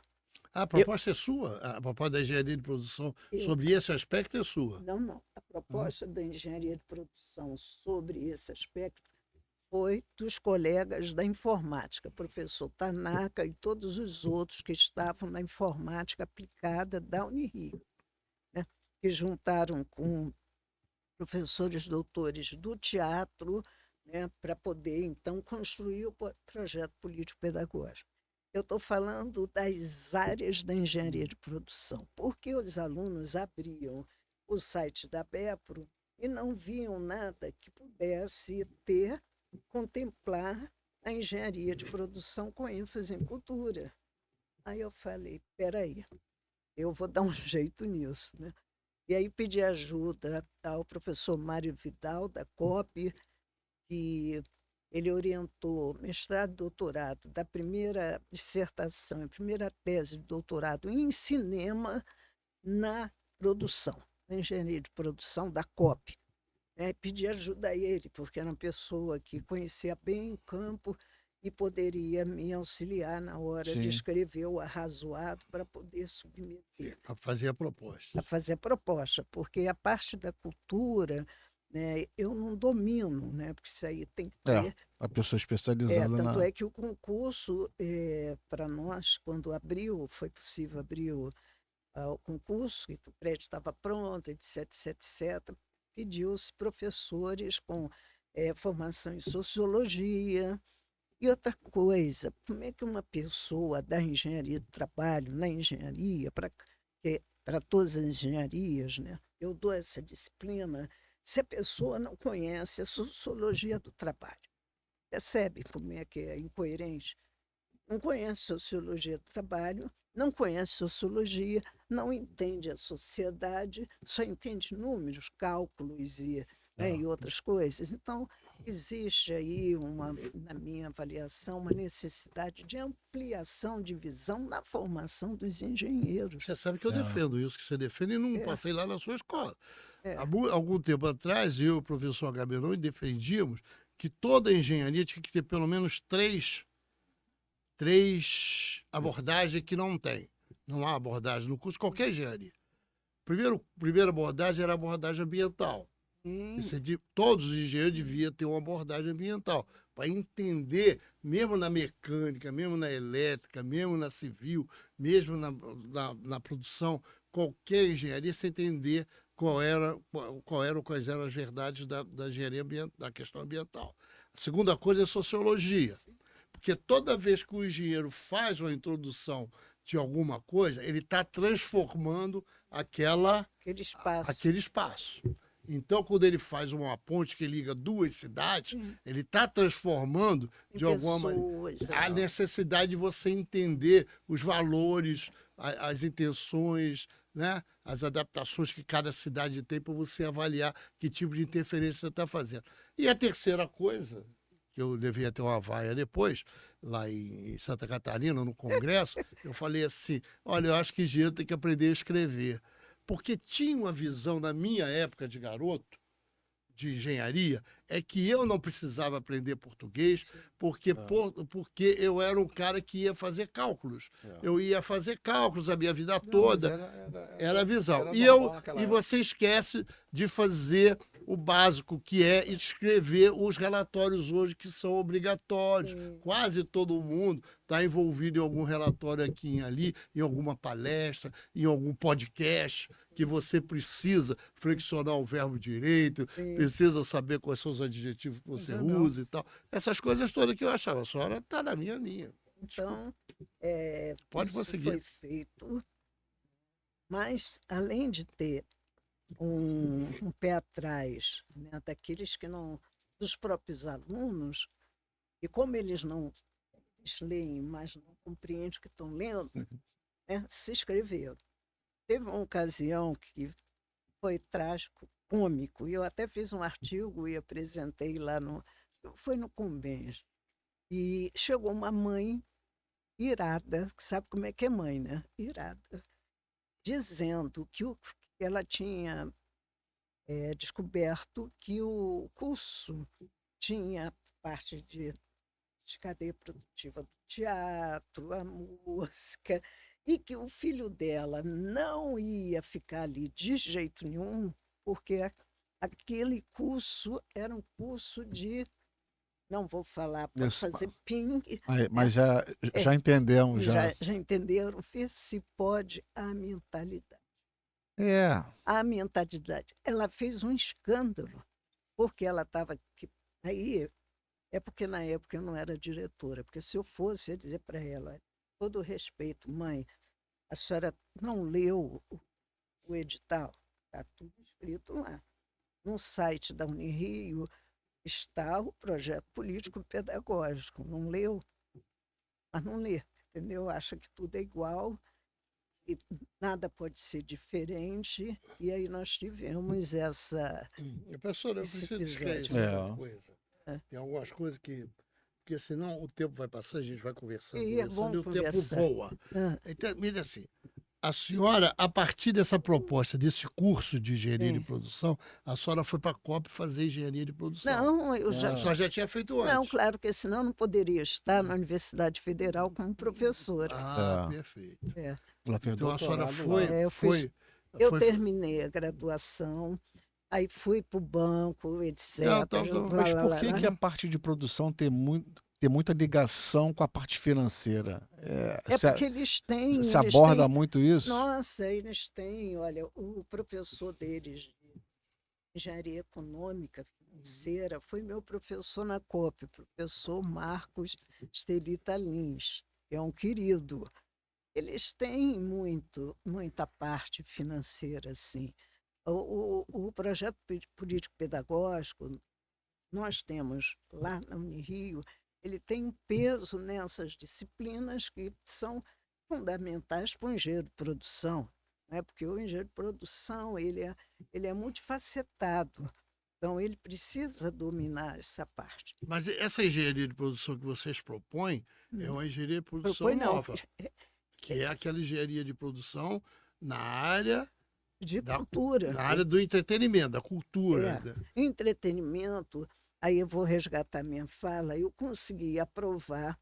C: A proposta é sua? A proposta da engenharia de produção sobre esse aspecto é sua?
B: Não. A proposta da engenharia de produção sobre esse aspecto foi dos colegas da informática, professor Tanaka e todos os outros que estavam na informática aplicada da Unirio, né? Que juntaram com professores doutores do teatro, né, para poder, então, construir o projeto político-pedagógico. Eu estou falando das áreas da engenharia de produção, porque os alunos abriam o site da BEPRO e não viam nada que pudesse contemplar a engenharia de produção com ênfase em cultura. Aí eu falei, peraí, eu vou dar um jeito nisso, né? E aí pedi ajuda ao professor Mário Vidal, da COP, que ele orientou mestrado e doutorado da primeira dissertação, a primeira tese de doutorado em cinema na produção, na engenharia de produção da COP. Pedi ajuda a ele, porque era uma pessoa que conhecia bem o campo e poderia me auxiliar na hora
A: Sim.
B: de escrever o arrazoado para poder submeter,
C: Para fazer a proposta.
B: a fazer a proposta, porque a parte da cultura, né, eu não domino, né, porque isso aí tem que
A: É,
B: ter.
A: a pessoa especializada
B: Tanto
A: na.
B: é que o concurso, para nós, quando abriu, foi possível abrir o concurso, que o prédio estava pronto, etc, etc, etc, pediu-se professores com formação em sociologia. E outra coisa, como é que uma pessoa da engenharia do trabalho, na engenharia, para todas as engenharias, né? Eu dou essa disciplina, se a pessoa não conhece a sociologia do trabalho. Percebe como é que é incoerente? Não conhece sociologia do trabalho, não conhece sociologia, não entende a sociedade, só entende números, cálculos e outras coisas. Então, existe aí, na minha avaliação, uma necessidade de ampliação de visão na formação dos engenheiros.
C: Você sabe que eu defendo isso que você defende e não passei lá na sua escola.
B: É.
C: Algum tempo atrás, eu e o professor Gaberoni defendíamos que toda engenharia tinha que ter pelo menos três abordagens que não tem. Não há abordagem no curso, qualquer engenharia. Primeira abordagem era a abordagem ambiental. Todos os engenheiros deviam ter uma abordagem ambiental, para entender, mesmo na mecânica, mesmo na elétrica, mesmo na civil, mesmo na produção, qualquer engenharia, você entender quais eram as verdades da engenharia da questão ambiental. A segunda coisa é sociologia. Porque toda vez que o engenheiro faz uma introdução de alguma coisa, ele está transformando aquele espaço. Então, quando ele faz uma ponte que liga duas cidades, ele está transformando, de alguma maneira, a necessidade de você entender os valores, as intenções, né? As adaptações que cada cidade tem para você avaliar que tipo de interferência você está fazendo. E a terceira coisa, que eu devia ter uma vaia depois, lá em Santa Catarina, no Congresso, eu falei assim, olha, eu acho que engenheiro tem que aprender a escrever. Porque tinha uma visão, na minha época de garoto, de engenharia, é que eu não precisava aprender português, porque eu era um cara que ia fazer cálculos. Eu ia fazer cálculos a minha vida toda. Era a visão. E você esquece de fazer o básico, que é escrever os relatórios hoje, que são obrigatórios. Quase todo mundo está envolvido em algum relatório aqui e ali, em alguma palestra, em algum podcast, que você precisa flexionar o verbo direito, precisa saber quais são os adjetivos que você usa e tal. Essas coisas todas que eu achava. A senhora está na minha linha.
B: Então,
C: Pode
B: isso
C: conseguir.
B: foi feito, mas além de ter um pé atrás, né, daqueles que não, dos próprios alunos, e como eles leem, mas não compreendem o que estão lendo, né, se inscreveram. Teve uma ocasião que foi trágico, cômico, e eu até fiz um artigo e apresentei lá foi no Combens. E chegou uma mãe irada, que sabe como é que é mãe, né? Irada, dizendo que ela tinha descoberto que o curso tinha parte de cadeia produtiva do teatro, a música, e que o filho dela não ia ficar ali de jeito nenhum, porque aquele curso era um curso de, não vou falar para fazer ping.
A: Mas já entendemos.
B: Já entenderam? Vê se pode a mentalidade. A mentalidade. Ela fez um escândalo, porque ela estava... Aí, é porque na época eu não era diretora, porque se eu fosse, eu ia dizer para ela, todo respeito, mãe, a senhora não leu o edital? Está tudo escrito lá. No site da Unirio está o projeto político-pedagógico. Não leu? Mas não lê, entendeu? Acha que tudo é igual e nada pode ser diferente. E aí nós tivemos essa...
C: Professora, eu preciso esclarecer uma coisa. Tem algumas coisas porque senão o tempo vai passar, a gente vai conversando,
B: E é bom
C: e o tempo voa. Então, mire assim, A senhora, a partir dessa proposta, desse curso de engenharia de
B: Sim.
C: produção, a senhora foi para a COP fazer engenharia de produção.
B: Não, eu já.
C: A senhora já tinha feito antes.
B: Não, claro que senão eu não poderia estar na Universidade Federal como professora.
C: Ah,
A: É.
C: perfeito.
B: É.
A: Ela fez
C: Então a senhora
A: doutorado
C: foi,
A: lá.
B: É, eu
C: foi,
B: Eu
C: foi-
B: terminei a graduação, aí fui para o banco, etc.
C: Não, tá,
A: Mas
B: lá,
A: por
B: lá,
A: que,
B: lá.
A: que a parte de produção tem muita ligação com a parte financeira?
B: É porque eles têm.
A: Se
B: Eles
A: aborda
B: têm
A: muito isso?
B: Nossa, eles têm, olha, o professor deles de engenharia econômica financeira foi meu professor na COP, o professor Marcos Estelita Lins, que é um querido. Eles têm muita parte financeira, assim. O projeto político-pedagógico, nós temos lá na Unirio, ele tem um peso nessas disciplinas que são fundamentais para o engenheiro de produção, né? Porque o engenheiro de produção ele é multifacetado, então ele precisa dominar essa parte.
C: Mas essa engenharia de produção que vocês propõem é uma engenharia de produção
B: Propõe não,
C: nova, que é aquela engenharia de produção na área
B: de
C: da,
B: cultura.
C: na área do entretenimento, da cultura.
B: É, entretenimento, aí eu vou resgatar minha fala, eu consegui aprovar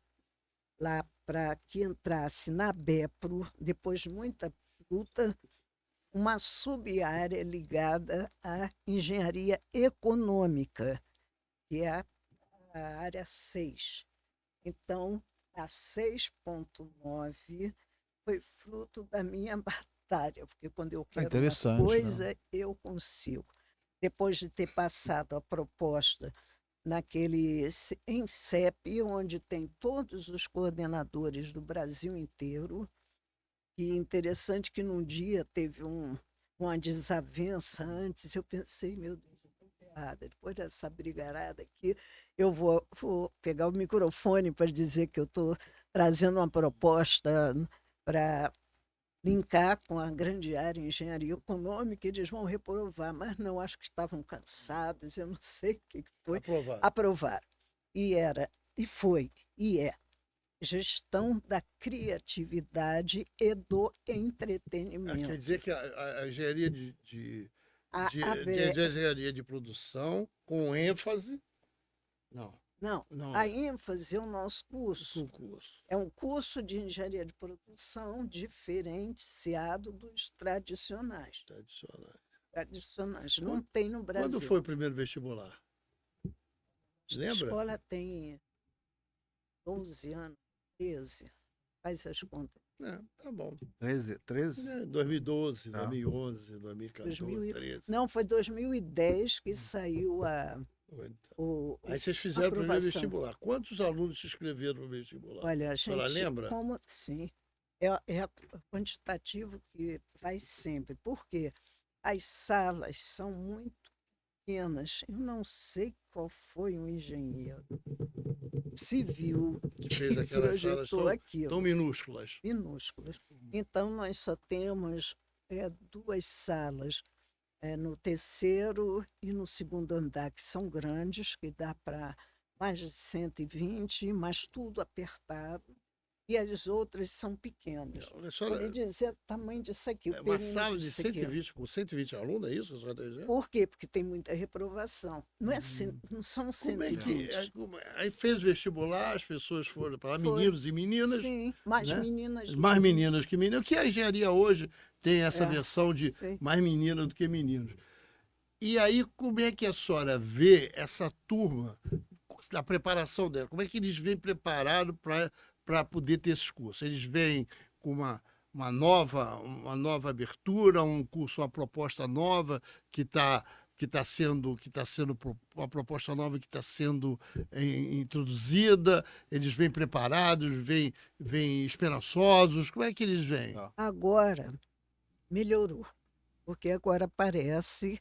B: lá para que entrasse na BEPRO, depois de muita luta, uma sub-área ligada à engenharia econômica, que é a área 6. Então, a 6.9 foi fruto da minha batalha, porque quando eu quero uma
A: interessante, né?
B: coisa, eu consigo. Depois de ter passado a proposta naquele INSEP, onde tem todos os coordenadores do Brasil inteiro, e interessante que num dia teve uma desavença antes, eu pensei, meu Deus, eu estou ferrada. Depois dessa brigarada aqui, eu vou pegar o microfone para dizer que eu estou trazendo uma proposta para linkar com a grande área de engenharia econômica, eles vão reprovar, mas não, acho que estavam cansados, eu não sei o que foi.
C: Aprovado.
B: Aprovaram. E é gestão da criatividade e do entretenimento.
C: Quer dizer que a engenharia de
B: A
C: engenharia de produção com ênfase. Não,
B: Não,
C: não
B: a
C: é.
B: ênfase é o nosso curso.
C: Concurso.
B: É um curso de engenharia de produção diferenciado dos tradicionais.
C: Tradicionais.
B: Não tem no Brasil.
C: Quando foi o primeiro vestibular?
B: A
C: Lembra?
B: escola tem 12 anos, 13. Faz as contas.
C: Tá bom.
A: 13?
C: 2012,
A: Tá.
C: 2011, 2014, 2013.
B: Não, foi 2010 que saiu
C: Aí vocês fizeram o primeiro
B: aprovação.
C: vestibular. Quantos alunos se inscreveram no vestibular?
B: Olha, a
C: A senhora
B: gente,
C: lembra?
B: sim, é quantitativo que vai sempre. Por quê? As salas são muito pequenas. Eu não sei qual foi o engenheiro civil
C: Que fez
B: que
C: aquelas salas
B: projetou aquilo.
C: tão minúsculas.
B: Minúsculas. Então, nós só temos 2 salas no terceiro e no segundo andar, que são grandes, que dá para mais de 120, mas tudo apertado. E as outras são pequenas.
C: A senhora-
B: Pode dizer o tamanho disso aqui. o
C: É uma
B: perímetro
C: sala de
B: disso aqui.
C: 120, com 120 alunos, é isso que a senhora está dizendo?
B: Por quê? Porque tem muita reprovação. Não, não são
C: Como é que.
B: 120.
C: Aí fez vestibular, as pessoas foram para lá,
B: Foi.
C: meninos e meninas.
B: Sim, mais
C: né?
B: meninas.
C: Mais meninas que meninos. Que a engenharia hoje tem essa versão de
B: Sim.
C: mais meninas do que meninos. E aí, como é que a senhora vê essa turma, da preparação dela? Como é que eles vêm preparados para poder ter esses cursos? Eles vêm com uma nova abertura, um curso, uma proposta nova que está sendo uma proposta nova que está sendo introduzida. Eles vêm preparados, vêm esperançosos. Como é que eles vêm?
B: Agora melhorou, porque agora parece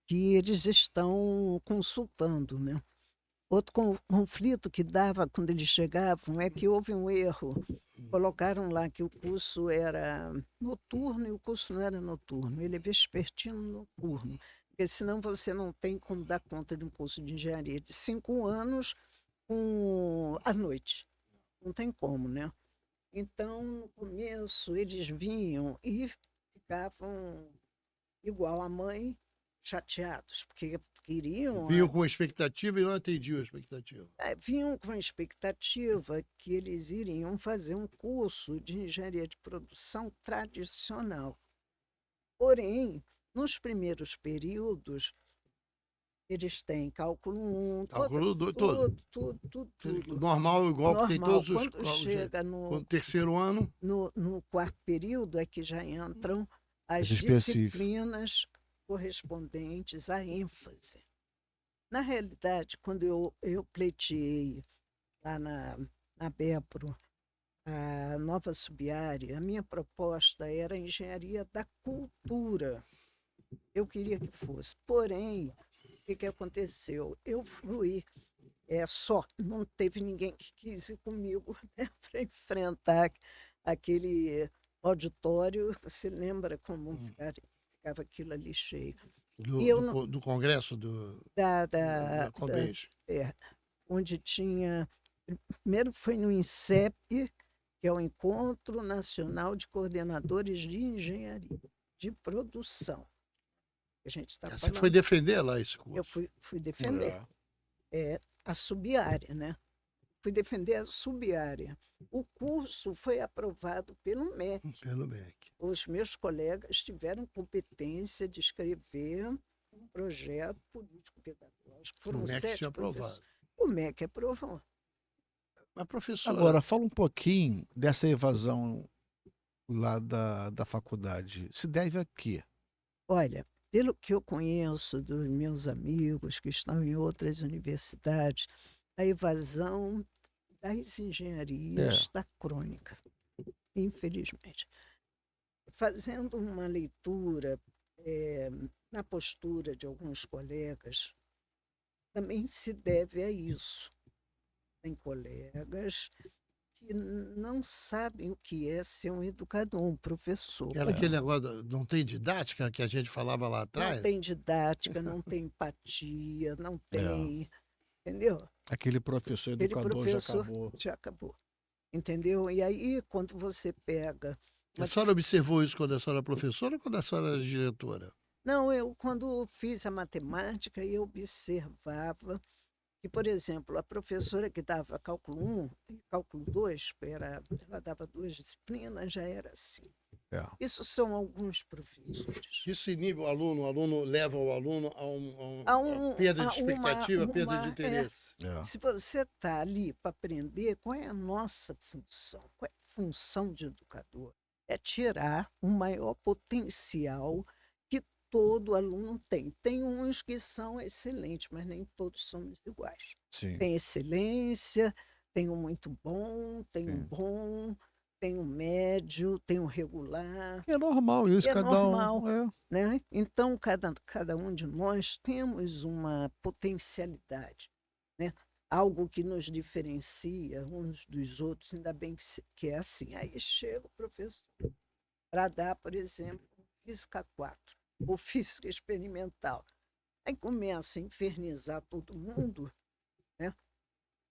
B: que eles estão consultando, né? Outro conflito que dava quando eles chegavam é que houve um erro. Colocaram lá que o curso era noturno e o curso não era noturno, ele é vespertino noturno. Porque senão você não tem como dar conta de um curso de engenharia de 5 anos à noite. Não tem como, né? Então, no começo, eles vinham e ficavam igual a mãe, chateados, porque queriam,
C: Vinham com expectativa e não atendiam a expectativa.
B: vinham com a expectativa que eles iriam fazer um curso de engenharia de produção tradicional. Porém, nos primeiros períodos, eles têm cálculo 1,
C: Cálculo todo.
B: tudo.
C: Normal, igual que tem
B: Normal.
C: todos os...
B: Quando chega no
C: terceiro ano,
B: no quarto período é que já entram as
A: específico.
B: disciplinas correspondentes à ênfase. Na realidade, quando eu pleiteei lá na BEPRO, a nova subárea, a minha proposta era a engenharia da cultura. Eu queria que fosse. Porém, o que aconteceu? Eu fui só, não teve ninguém que quis ir comigo, né, para enfrentar aquele auditório. Você lembra como ficava aquilo ali cheio?
C: do congresso
B: Da
C: Colbens.
B: onde tinha... Primeiro foi no INSEP, que é o Encontro Nacional de Coordenadores de Engenharia de Produção. A gente está
C: Você
B: falando.
C: foi defender lá esse curso?
B: Eu fui defender. A subárea, né? Fui defender a subárea. O curso foi aprovado pelo MEC.
C: Pelo MEC.
B: Os meus colegas tiveram competência de escrever um projeto político-pedagógico. Foram
C: O MEC
B: 7
C: tinha
B: professores.
C: aprovado.
B: O MEC aprovou.
C: Mas, professora...
A: Agora, fala um pouquinho dessa evasão lá da faculdade. Se deve a quê?
B: Olha, pelo que eu conheço dos meus amigos que estão em outras universidades, a evasão das engenharias está crônica, infelizmente. Fazendo uma leitura na postura de alguns colegas, também se deve a isso. Tem colegas que não sabem o que é ser um educador, um professor.
C: Era aquele negócio, não tem didática que a gente falava lá atrás?
B: Não tem didática, não tem empatia, não tem... Entendeu?
A: Aquele professor educador
B: já acabou. Entendeu? E aí, quando você pega...
C: A senhora observou isso quando a senhora era professora ou quando a senhora era diretora?
B: Não, eu quando fiz a matemática, eu observava que, por exemplo, a professora que dava cálculo 1 e cálculo 2, ela dava 2 disciplinas, já era assim. Isso são alguns professores.
C: Isso inibe o aluno leva o aluno a uma perda de expectativa, perda de interesse.
B: Se você está ali para aprender, qual é a nossa função? Qual é a função de educador? É tirar o maior potencial que todo aluno tem. Tem uns que são excelentes, mas nem todos somos iguais.
A: Sim.
B: Tem excelência, tem um muito bom, tem um bom, tem um médio, tem um regular.
A: É normal isso, cada
B: normal,
A: um.
B: Né? Então, cada um de nós temos uma potencialidade, né? Algo que nos diferencia uns dos outros, ainda bem que é assim. Aí chega o professor para dar, por exemplo, Física 4, ou Física Experimental. Aí começa a infernizar todo mundo, né?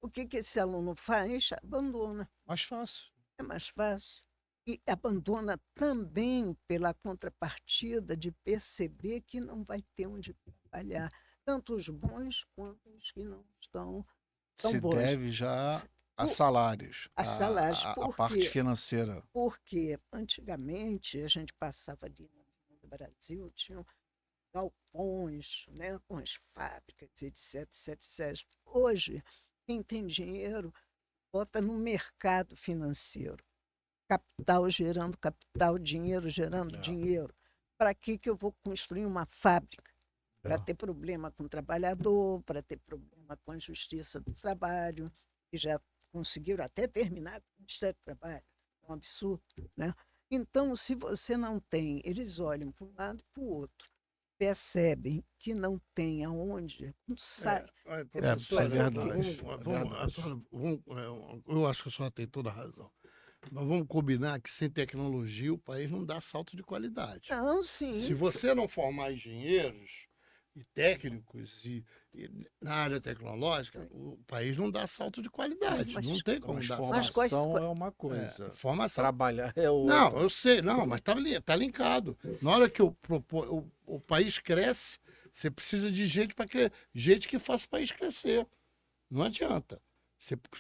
B: O que esse aluno faz? Abandona.
A: Mais fácil.
B: É mais fácil. E abandona também pela contrapartida de perceber que não vai ter onde trabalhar, tanto os bons quanto os que não estão tão
A: Se
B: bons.
A: deve já a salários.
B: A salários.
A: A parte financeira.
B: Porque antigamente a gente passava ali no Brasil, tinham galpões, né, com as fábricas, etc, etc, etc. Hoje, quem tem dinheiro bota no mercado financeiro. Capital gerando capital, dinheiro gerando dinheiro. Para que eu vou construir uma fábrica? Para ter problema com o trabalhador, para ter problema com a justiça do trabalho, que já conseguiram até terminar com o Ministério do Trabalho. É um absurdo, né? Então, se você não tem, eles olham para um lado e para o outro, percebem que não tem aonde, não sai.
A: É verdade.
C: Eu acho que a senhora tem toda a razão. Mas vamos combinar que sem tecnologia o país não dá salto de qualidade.
B: Não, sim.
C: Se você não formar engenheiros e técnicos e na área tecnológica, o país não dá salto de qualidade.
B: Mas-
C: Não tem como
A: Mas
C: dar
B: Mas quais-
A: formação é uma coisa.
C: formação.
A: Trabalhar é outra.
C: Não, eu sei, não, mas tá linkado. Na hora que o país cresce, você precisa de gente para gente que faça o país crescer. Não adianta.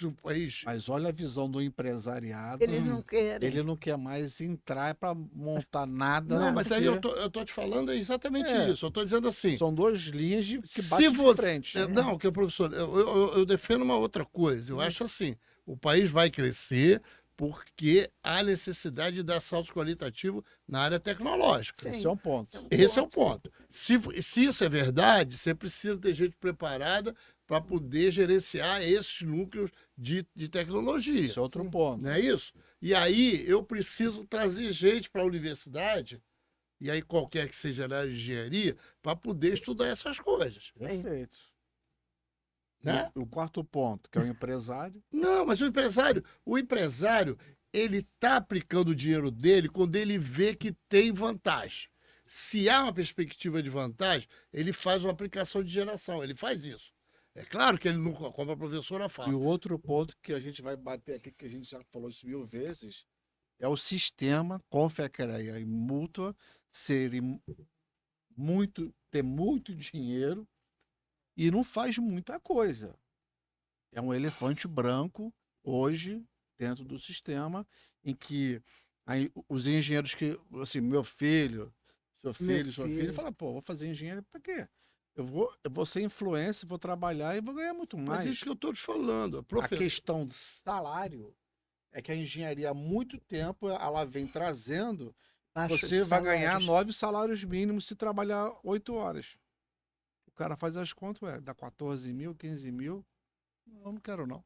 C: O país.
A: Mas olha a visão do empresariado.
B: Eles não querem.
A: Ele não quer mais entrar para montar nada.
C: Não, mas aí
A: porque
C: eu tô te falando exatamente
A: É.
C: isso. Eu tô dizendo assim.
A: são duas linhas que
C: Se
A: batem de
C: você.
A: frente.
C: Não, que o professor, eu defendo uma outra coisa. Eu acho assim: o país vai crescer porque há necessidade de dar saltos qualitativos na área tecnológica.
B: Sim.
A: Esse é um ponto.
C: Esse é o ponto. Se isso é verdade, você precisa ter gente preparada para poder gerenciar esses núcleos de tecnologia.
A: Esse é outro ponto.
C: Não é isso? E aí eu preciso trazer gente para a universidade, e aí qualquer que seja a área de engenharia, para poder estudar essas coisas.
A: Perfeito.
C: Né?
A: E o quarto ponto, que é o empresário.
C: Não, mas o empresário, ele está aplicando o dinheiro dele quando ele vê que tem vantagem. Se há uma perspectiva de vantagem, ele faz uma aplicação de geração, ele faz isso. É claro que ele não, como a professora
A: E
C: fala.
A: o outro ponto que a gente vai bater aqui, que a gente já falou isso 1000 vezes, é o sistema Confecreia e Mútua ter muito dinheiro e não faz muita coisa. É um elefante branco hoje dentro do sistema em que os engenheiros que, assim, meu filho, seu filho, sua filha,
B: filho.
A: fala, pô, vou fazer engenheiro para quê? Eu vou ser influencer, vou trabalhar e vou ganhar muito
C: Mas
A: mais.
C: isso que eu estou te falando.
A: A questão do salário é que a engenharia há muito tempo ela vem trazendo,
B: Baixos
A: você vai ganhar
B: salários.
A: 9 salários mínimos se trabalhar 8 horas. O cara faz as contas, dá 14 mil, 15 mil. Eu não quero não.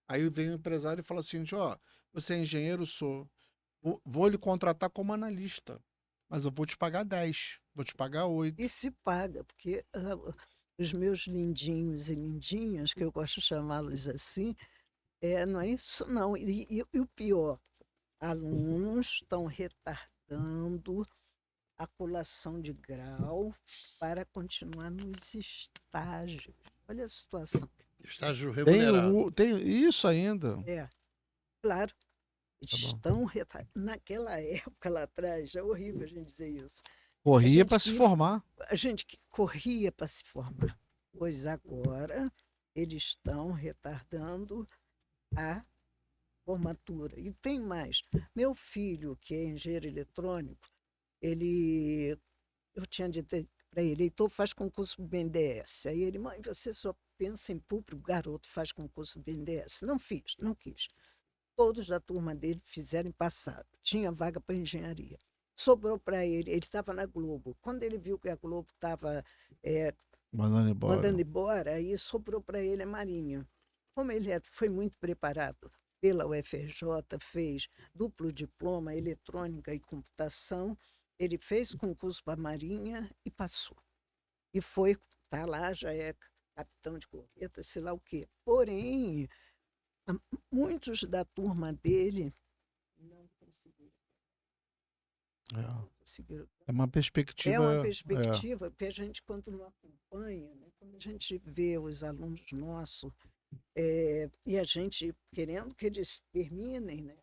A: Aí vem o empresário e fala assim, ó, você é engenheiro, sou. Vou lhe contratar como analista, mas eu vou te pagar 10, vou te pagar 8.
B: E se paga, porque os meus lindinhos e lindinhas, que eu gosto de chamá-los assim, não é isso não. E o pior, alunos estão retardando a colação de grau para continuar nos estágios. Olha a situação.
C: Estágio
A: Tem,
C: remunerado.
A: tem isso ainda.
B: Claro, eles
A: Tá bom.
B: estão retardando. Naquela época lá atrás, é horrível a gente dizer isso.
A: Corria
B: gente
A: para se
B: que-
A: formar.
B: A gente que corria para se formar. Pois agora eles estão retardando a formatura. E tem mais. Meu filho, que é engenheiro eletrônico, eu tinha dito para ele, Heitor, faz concurso para o BNDES. Aí ele, mãe, você só pensa em público, o garoto faz concurso para o BNDES. Não fiz, não quis. Todos da turma dele fizeram em passado. Tinha vaga para engenharia. Sobrou para ele estava na Globo. Quando ele viu que a Globo estava
A: Mandando embora.
B: mandando embora, aí sobrou para ele a Marinha. Como ele foi muito preparado pela UFRJ, fez duplo diploma, eletrônica e computação, ele fez concurso para a Marinha e passou. E está lá, já é capitão de corveta, sei lá o quê. Porém, muitos da turma dele não conseguiram.
A: É uma perspectiva.
B: É uma perspectiva que a gente, quando não acompanha, né? Quando a gente vê os alunos nossos e a gente querendo que eles terminem, né?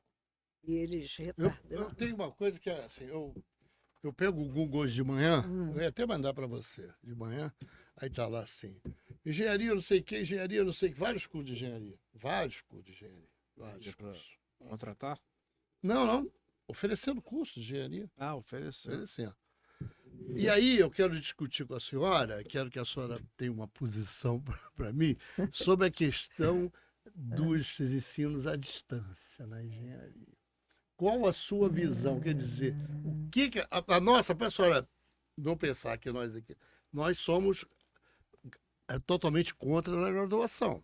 B: E eles
C: Eu
B: retardando.
C: tenho uma coisa que é assim, eu pego o Google hoje de manhã, eu ia até mandar para você de manhã, aí tá lá assim, engenharia não sei o que, engenharia não sei o que, vários cursos de engenharia, vários cursos.
A: Contratar?
C: Não, oferecendo cursos de engenharia,
A: Oferecer.
C: oferecendo. E aí eu quero discutir com a senhora, quero que a senhora tenha uma posição para mim, sobre a questão dos ensinos à distância na engenharia. Qual a sua visão? Quer dizer, o que a nossa, para a senhora não pensar que nós aqui, nós somos totalmente contra a graduação.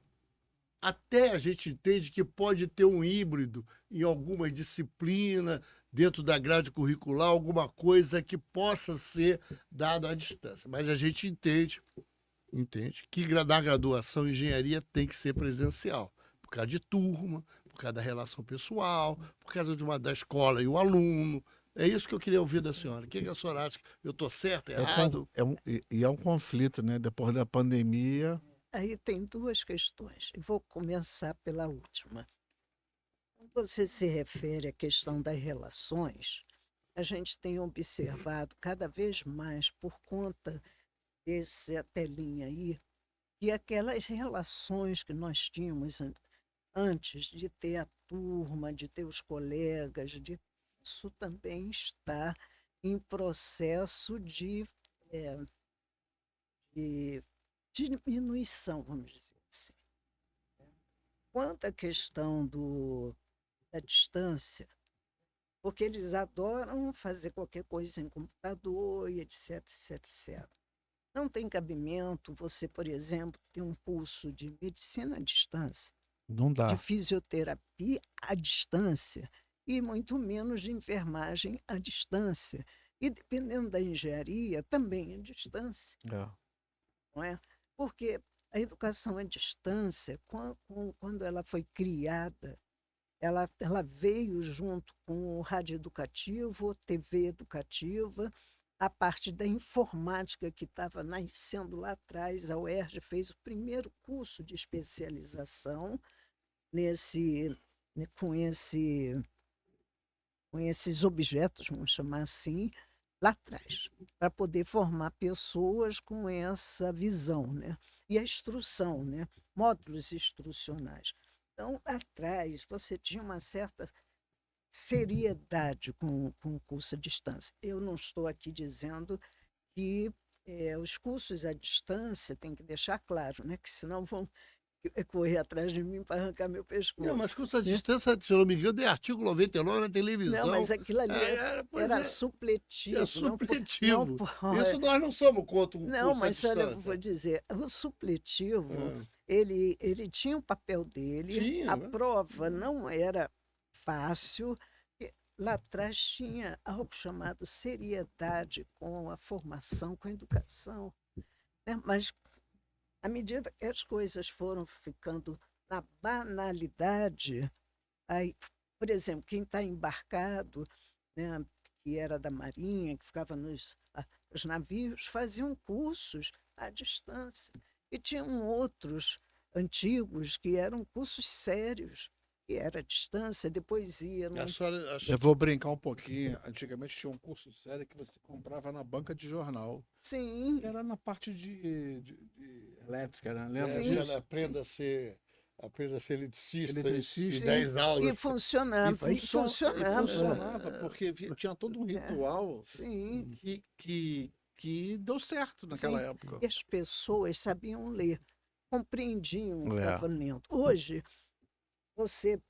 C: Até a gente entende que pode ter um híbrido em alguma disciplina, dentro da grade curricular, alguma coisa que possa ser dada à distância. Mas a gente entende que na graduação, engenharia tem que ser presencial, por causa de turma, por causa da relação pessoal, por causa da escola e o aluno, É isso que eu queria ouvir da senhora. O que a senhora acha? Eu estou certo, errado?
A: É um conflito, né? Depois da pandemia.
B: Aí tem duas questões. Eu vou começar pela última. Quando você se refere à questão das relações, a gente tem observado cada vez mais, por conta dessa telinha aí, que aquelas relações que nós tínhamos antes de ter a turma, de ter os colegas, isso também está em processo eh, de diminuição, vamos dizer assim. Quanto à questão da distância, porque eles adoram fazer qualquer coisa em computador e etc, etc, etc. Não tem cabimento você, por exemplo, ter um curso de medicina à distância,
A: Não
B: de
A: dá.
B: fisioterapia à distância e muito menos de enfermagem à distância. E dependendo da engenharia, também à distância,
A: É.
B: não é? Porque a educação à distância, quando ela foi criada, ela veio junto com o rádio educativo, TV educativa, a parte da informática que estava nascendo lá atrás. A UERJ fez o primeiro curso de especialização nesse, né, com esses objetos, vamos chamar assim, lá atrás, para poder formar pessoas com essa visão, né? E a instrução, né? Módulos instrucionais. Então, atrás, você tinha uma certa seriedade com o curso à distância. Eu não estou aqui dizendo que os cursos à distância, tem que deixar claro, né? Que senão vão correr atrás de mim para arrancar meu
C: Não, mas
B: pescoço.
C: com essa
B: Né?
C: distância, se eu não me engano, é artigo 99 na
B: Não,
C: televisão.
B: mas aquilo ali
C: Pois
B: era
C: é,
B: supletivo.
C: é
B: Não,
C: supletivo. Isso nós não somos contra um
B: não,
C: curso à
B: mas olha, eu vou
C: distância.
B: dizer, o supletivo,
C: Ah,
B: ele tinha o papel dele,
C: tinha,
B: a
C: né?
B: prova não era fácil, e lá atrás tinha algo chamado seriedade com a formação, com a educação, né? Mas à medida que as coisas foram ficando na banalidade, aí, por exemplo, quem está embarcado, né, que era da Marinha, que ficava os navios, faziam cursos à distância. E tinham outros antigos que eram cursos sérios, que era à distância, depois ia
C: A
B: num...
C: senhora acha
A: Eu
C: que
A: vou brincar um pouquinho. Antigamente tinha um curso sério que você comprava na banca de jornal.
B: Sim,
A: Era na parte de elétrica, né? Lembra
C: é,
B: sim,
C: ela
A: disso?
B: sim,
C: aprenda a ser eletricista em
A: Eletricista.
C: 10
B: sim. E
C: aulas.
B: funcionava, e
A: E
B: funcionava.
A: funcionava, porque tinha todo um
B: Né?
A: ritual
B: Sim,
A: que deu certo naquela
B: sim.
A: época.
B: E as pessoas sabiam ler, compreendiam o que
A: É.
B: estava lendo. Hoje, você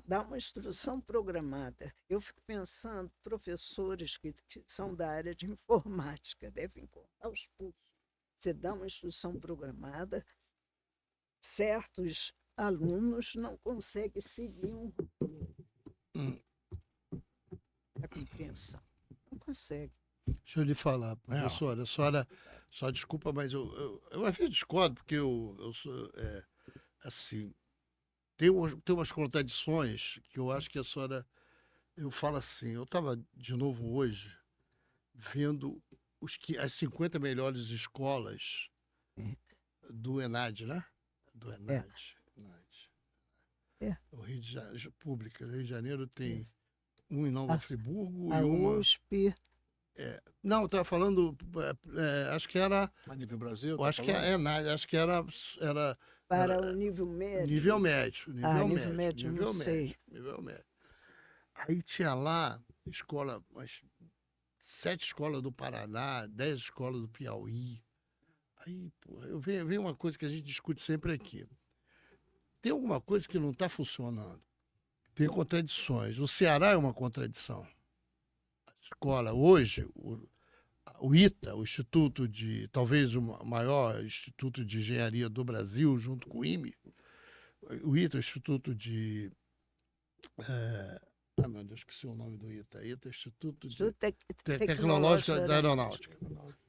B: dá uma instrução programada. Eu fico pensando, professores que são da área de informática devem cortar os pulsos. Você dá uma instrução programada, certos alunos não conseguem seguir
C: Hum,
B: a compreensão. Não consegue.
C: Deixa eu lhe falar,
A: É.
C: professora. A senhora, só desculpa, mas eu às vezes discordo, porque eu sou, assim, tem umas contradições que eu acho que a senhora. Eu falo assim, eu estava de novo hoje vendo as 50 melhores escolas do ENAD, né? Do
B: É,
C: ENAD.
B: é.
C: O Rio de Janeiro, pública. O Rio de Janeiro tem
B: Isso.
C: um em Nova
B: A,
C: Friburgo
B: a
C: e uma.
B: USP,
C: Não, estava falando. Acho que era.
A: A nível Brasil,
C: Eu
A: tá
C: acho que
A: falando?
C: é ENAD, acho que era,
B: para o
C: era
B: nível médio.
C: nível médio,
B: Ah,
C: nível
B: nível
C: médio,
B: médio, não
C: nível
B: sei.
C: médio, nível médio. Aí tinha lá escola, umas 7 escolas do Paraná, 10 escolas do Piauí. Aí, pô, vem uma coisa que a gente discute sempre aqui. Tem alguma coisa que não está funcionando. Tem contradições. O Ceará é uma contradição. A escola, hoje, o ITA, o Instituto de, talvez o maior Instituto de Engenharia do Brasil, junto com o IME, o ITA, o Instituto de. Meu Deus, esqueci o nome do ITA. ITA, Instituto de
B: Tecnológico
C: Tecnológica
B: da
C: da
B: Aeronáutica.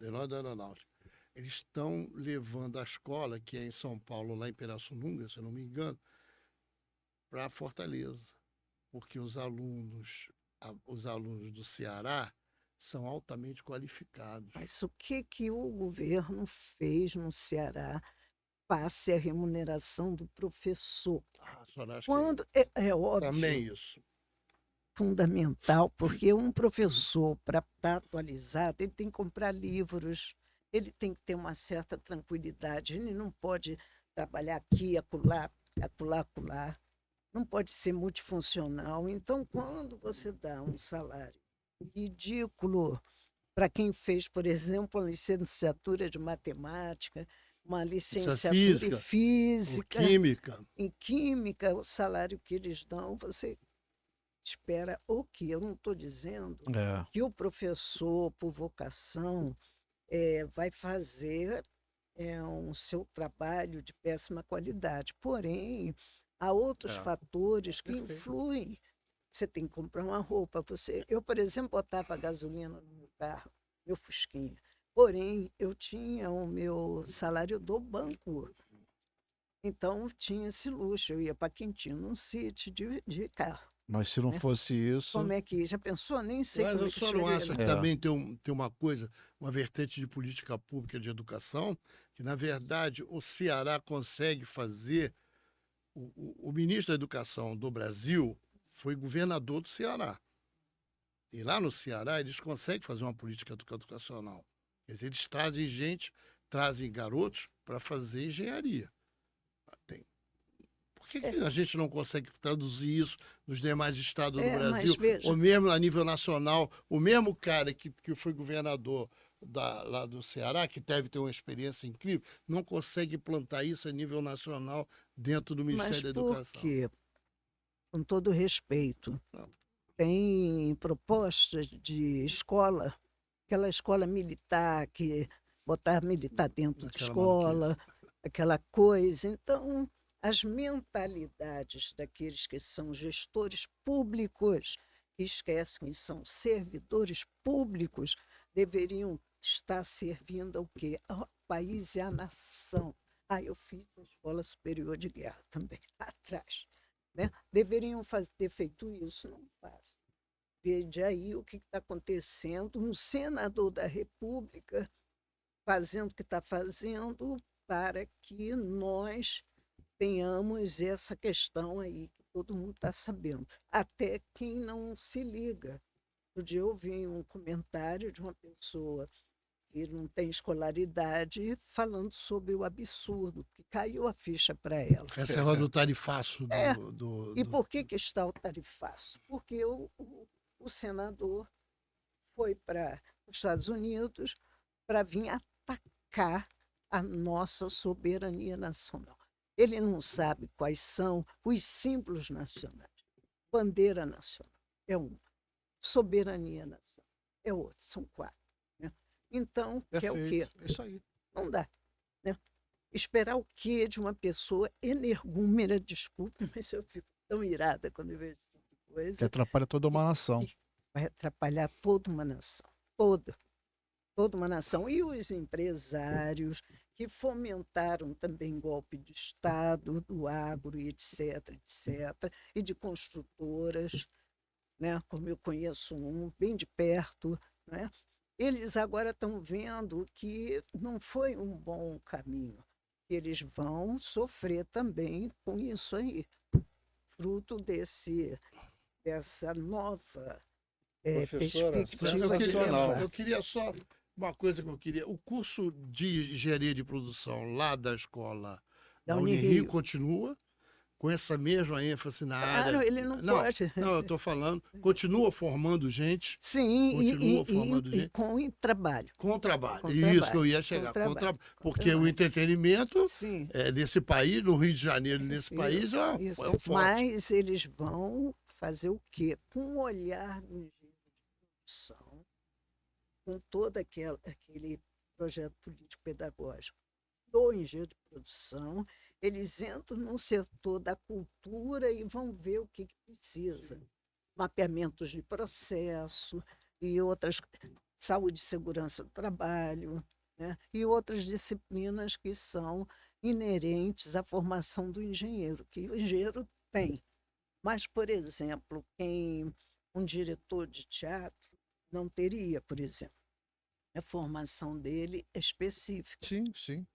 C: Aeronáutica. Eles estão levando a escola, que é em São Paulo, lá em Pirassununga, se eu não me engano, para Fortaleza. Porque os alunos os alunos do Ceará são altamente qualificados.
B: Mas o que que o governo fez no Ceará passe a remuneração do professor?
C: A senhora acha
B: Quando é óbvio,
C: também isso?
B: fundamental, porque um professor, para estar atualizado, ele tem que comprar livros, ele tem que ter uma certa tranquilidade, ele não pode trabalhar aqui, acolá, acolá, acolá, não pode ser multifuncional. Então, quando você dá um salário ridículo para quem fez, por exemplo, uma licenciatura de matemática, uma licenciatura
C: física,
B: em física,
C: Química.
B: em química, o salário que eles dão, você espera o quê? Eu não estou dizendo
A: É.
B: que o professor, por vocação, vai fazer um seu trabalho de péssima qualidade. Porém, há outros fatores que
A: Perfeito.
B: influem. Você tem que comprar uma roupa. Eu, por exemplo, botava gasolina no meu carro, meu Fusquinha. Porém, eu tinha o meu salário do banco. Então, tinha esse luxo. Eu ia para Quintino, num sítio de carro.
A: Mas se não
B: Né?
A: fosse isso.
B: Como é que... Já pensou? Nem sei
C: Mas
B: como
C: eu
B: é que
C: só não
B: chegaria
C: acho
B: lá.
C: que também tem uma coisa, uma vertente de política pública de educação, que, na verdade, o Ceará consegue fazer. O ministro da Educação do Brasil foi governador do Ceará. E lá no Ceará, eles conseguem fazer uma política educacional. Quer dizer, eles trazem gente, trazem garotos para fazer engenharia. Tem. Por que a gente não consegue traduzir isso nos demais estados do
B: Mas
C: Brasil,
B: veja,
C: ou mesmo a nível nacional? O mesmo cara que foi governador lá do Ceará, que deve ter uma experiência incrível, não consegue implantar isso a nível nacional dentro do
B: mas
C: Ministério da
B: por
C: Educação.
B: quê? Com todo respeito,
C: Não.
B: tem propostas de escola, aquela escola militar, que botar militar dentro da
C: Aquela
B: escola, aquela coisa. Então, as mentalidades daqueles que são gestores públicos, que esquecem que são servidores públicos, deveriam estar servindo ao quê? Ao país e à nação. Eu fiz a Escola Superior de Guerra também, lá atrás. Né? Deveriam ter feito isso, não faz. Veja aí o que está acontecendo, um senador da República fazendo o que está fazendo para que nós tenhamos essa questão aí, que todo mundo está sabendo. Até quem não se liga. Outro dia eu vi um comentário de uma pessoa que não tem escolaridade falando sobre o absurdo, que caiu a ficha para ela.
C: Essa é a do tarifaço
B: E por que está o tarifaço? Porque o senador foi para os Estados Unidos para vir atacar a nossa soberania nacional. Ele não sabe quais são os símbolos nacionais. Bandeira nacional é uma, soberania nacional é outra, são 4. Né? Então, quer o quê?
A: É isso aí.
B: Não dá. Né? Esperar o quê de uma pessoa energúmena, desculpe, mas eu fico tão irada quando eu vejo essa
A: Que
B: coisa.
A: atrapalha toda uma nação.
B: Vai atrapalhar toda uma nação. Toda uma nação. E os empresários que fomentaram também golpe de Estado, do agro, e etc., e de construtoras, né? Como eu conheço um bem de perto, né? Eles agora estão vendo que não foi um bom caminho. Eles vão sofrer também com isso aí, fruto dessa nova
A: Professora,
B: perspectiva de
A: sensacional.
B: levar.
C: Eu queria só uma coisa que eu queria. O curso de engenharia de produção lá da escola
B: Da
C: da Unirio
B: Unirio.
C: continua com essa mesma ênfase na
B: Claro,
C: área.
B: ele não pode.
C: Não, eu estou falando, continua formando gente.
B: Sim,
C: Continua formando
B: e
C: gente.
B: com trabalho.
C: Com trabalho.
B: Com
C: Isso
B: trabalho,
C: que eu ia
B: com
C: chegar.
B: trabalho, com
C: Porque
B: trabalho.
C: o entretenimento
B: Sim.
C: nesse país, no Rio de Janeiro, nesse país,
B: Isso.
C: é um forte.
B: Mas eles vão fazer o quê? Com um olhar do engenheiro de produção, com todo aquele projeto político-pedagógico do engenheiro de produção, eles entram no setor da cultura e vão ver o que precisa. Mapeamentos de processo e outras, saúde e segurança do trabalho, né? E outras disciplinas que são inerentes à formação do engenheiro, que o engenheiro tem. Mas, por exemplo, quem Um diretor de teatro não teria, por exemplo. A formação dele é específica.
A: Sim, sim.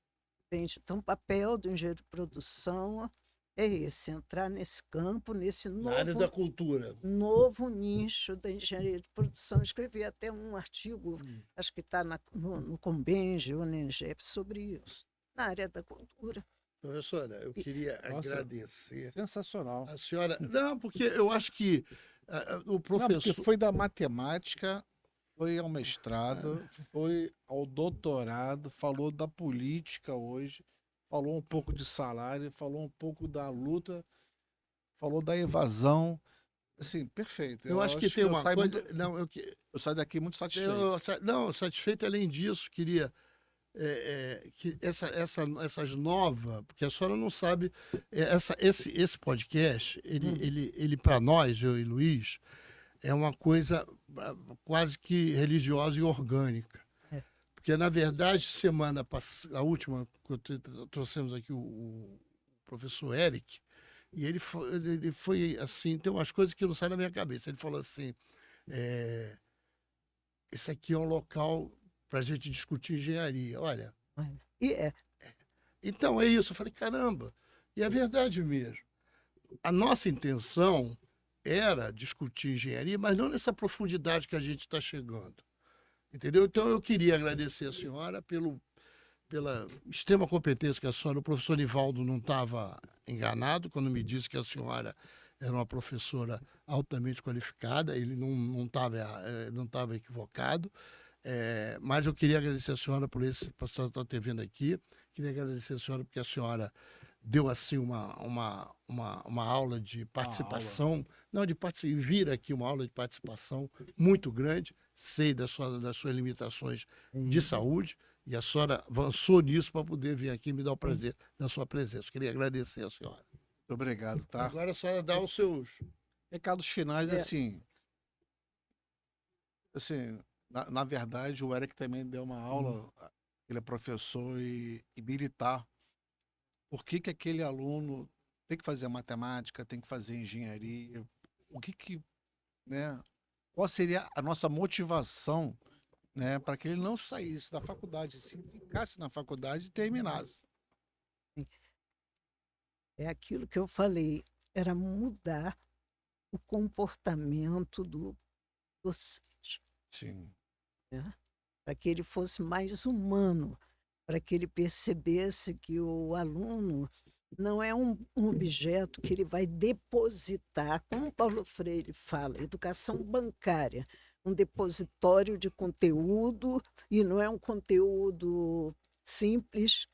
B: Entende? Então, o papel do engenheiro de produção é esse, entrar nesse campo, nesse
C: Na área da cultura.
B: novo nicho da engenharia de produção. Escrevi até um artigo, acho que está no Combenge, UNEGEP, sobre isso, na área da cultura.
C: Professora, eu queria
A: Nossa,
C: agradecer
A: sensacional.
C: a senhora. Não, porque eu acho que o
A: Não,
C: professor.
A: porque foi da matemática, foi ao mestrado, foi ao doutorado, falou da política hoje, falou um pouco de salário, falou um pouco da luta, falou da evasão. Assim, perfeito.
C: Eu acho que tem
A: eu
C: uma
A: saio
C: coisa.
A: muito-
C: Não,
A: eu saio daqui muito satisfeito.
C: não, satisfeito além disso, queria. Que essas novas, porque a senhora não sabe, esse podcast, ele para nós, eu e Luiz, é uma coisa quase que religiosa e orgânica.
B: É.
C: Porque, na verdade, a última, que trouxemos aqui o professor Eric, e ele foi assim, tem umas coisas que não saem da minha cabeça. Ele falou assim, esse aqui é um local para a gente discutir engenharia. Olha,
B: E
C: então é isso. Eu falei, caramba, e é verdade mesmo. A nossa intenção era discutir engenharia, mas não nessa profundidade que a gente está chegando. Entendeu? Então eu queria agradecer a senhora pela extrema competência que a senhora, o professor Nivaldo não estava enganado quando me disse que a senhora era uma professora altamente qualificada, ele não estava equivocado. Mas eu queria agradecer a senhora por a senhora ter vindo aqui, queria agradecer a senhora porque a senhora deu assim uma aula de participação, vir aqui uma aula de participação muito grande, sei das suas limitações de saúde, e a senhora avançou nisso para poder vir aqui e me dar o prazer da sua presença. Queria agradecer a senhora.
A: Muito obrigado, tá?
C: Agora a senhora dá os seus...
A: Recados finais,
B: É.
A: assim, na verdade, o Eric também deu uma aula, ele é professor e militar. Por que que aquele aluno tem que fazer matemática, tem que fazer engenharia? Né? Qual seria a nossa motivação, né, para que ele não saísse da faculdade, sim, ficasse na faculdade e terminasse?
B: é aquilo que eu falei, era mudar o comportamento do docente,
A: Sim.
B: né? Para que ele fosse mais humano, para que ele percebesse que o aluno não é um objeto que ele vai depositar, como Paulo Freire fala, educação bancária, um depositório de conteúdo, e não é um conteúdo simples,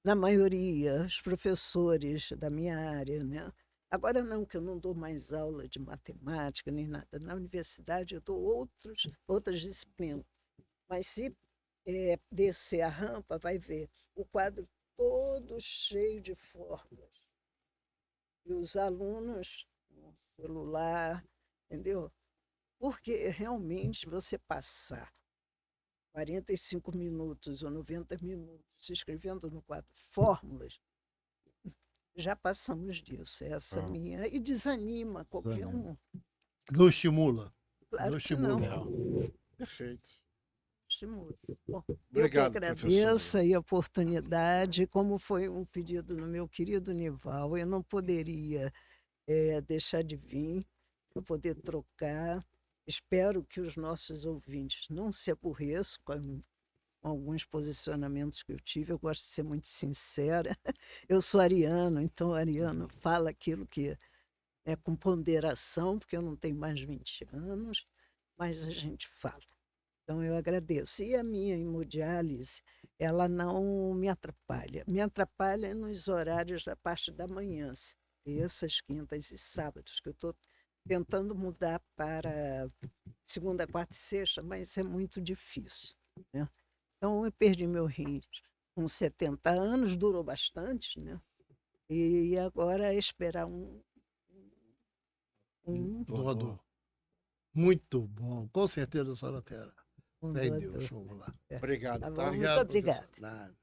B: na maioria, os professores da minha área, né? Agora não, que eu não dou mais aula de matemática nem nada. Na universidade eu dou outras disciplinas. Mas se descer a rampa, vai ver o quadro todo cheio de fórmulas. E os alunos no celular, entendeu? Porque realmente você passar 45 minutos ou 90 minutos escrevendo no quadro fórmulas, já passamos disso. Essa minha. E desanima qualquer um.
C: Não estimula.
B: Claro
C: Não
B: que
C: estimula.
B: não.
A: Perfeito.
B: Estimula. Bom,
A: Obrigado,
B: eu que agradeço
A: professora.
B: aí a oportunidade. Como foi um pedido no meu querido Nival, eu não poderia deixar de vir para poder trocar. Espero que os nossos ouvintes não se aborreçam com alguns posicionamentos que eu tive. Eu gosto de ser muito sincera. Eu sou ariano, então ariano fala aquilo que é com ponderação, porque eu não tenho mais 20 anos, mas a gente fala. Então eu agradeço. E a minha hemodiálise, ela não me atrapalha. Me atrapalha nos horários da parte da manhã, terças, quintas e sábados, que eu estou tentando mudar para segunda, quarta e sexta, mas é muito difícil, né? Então eu perdi meu rim com 70 anos, durou bastante, né? E agora é esperar um
C: Doador. Muito bom. Com certeza a senhora terá. Fé em
B: doador.
C: Deus. Vamos lá.
A: Obrigado,
B: Tá
A: tá?
B: bom? Muito obrigada.
C: professor. Nada.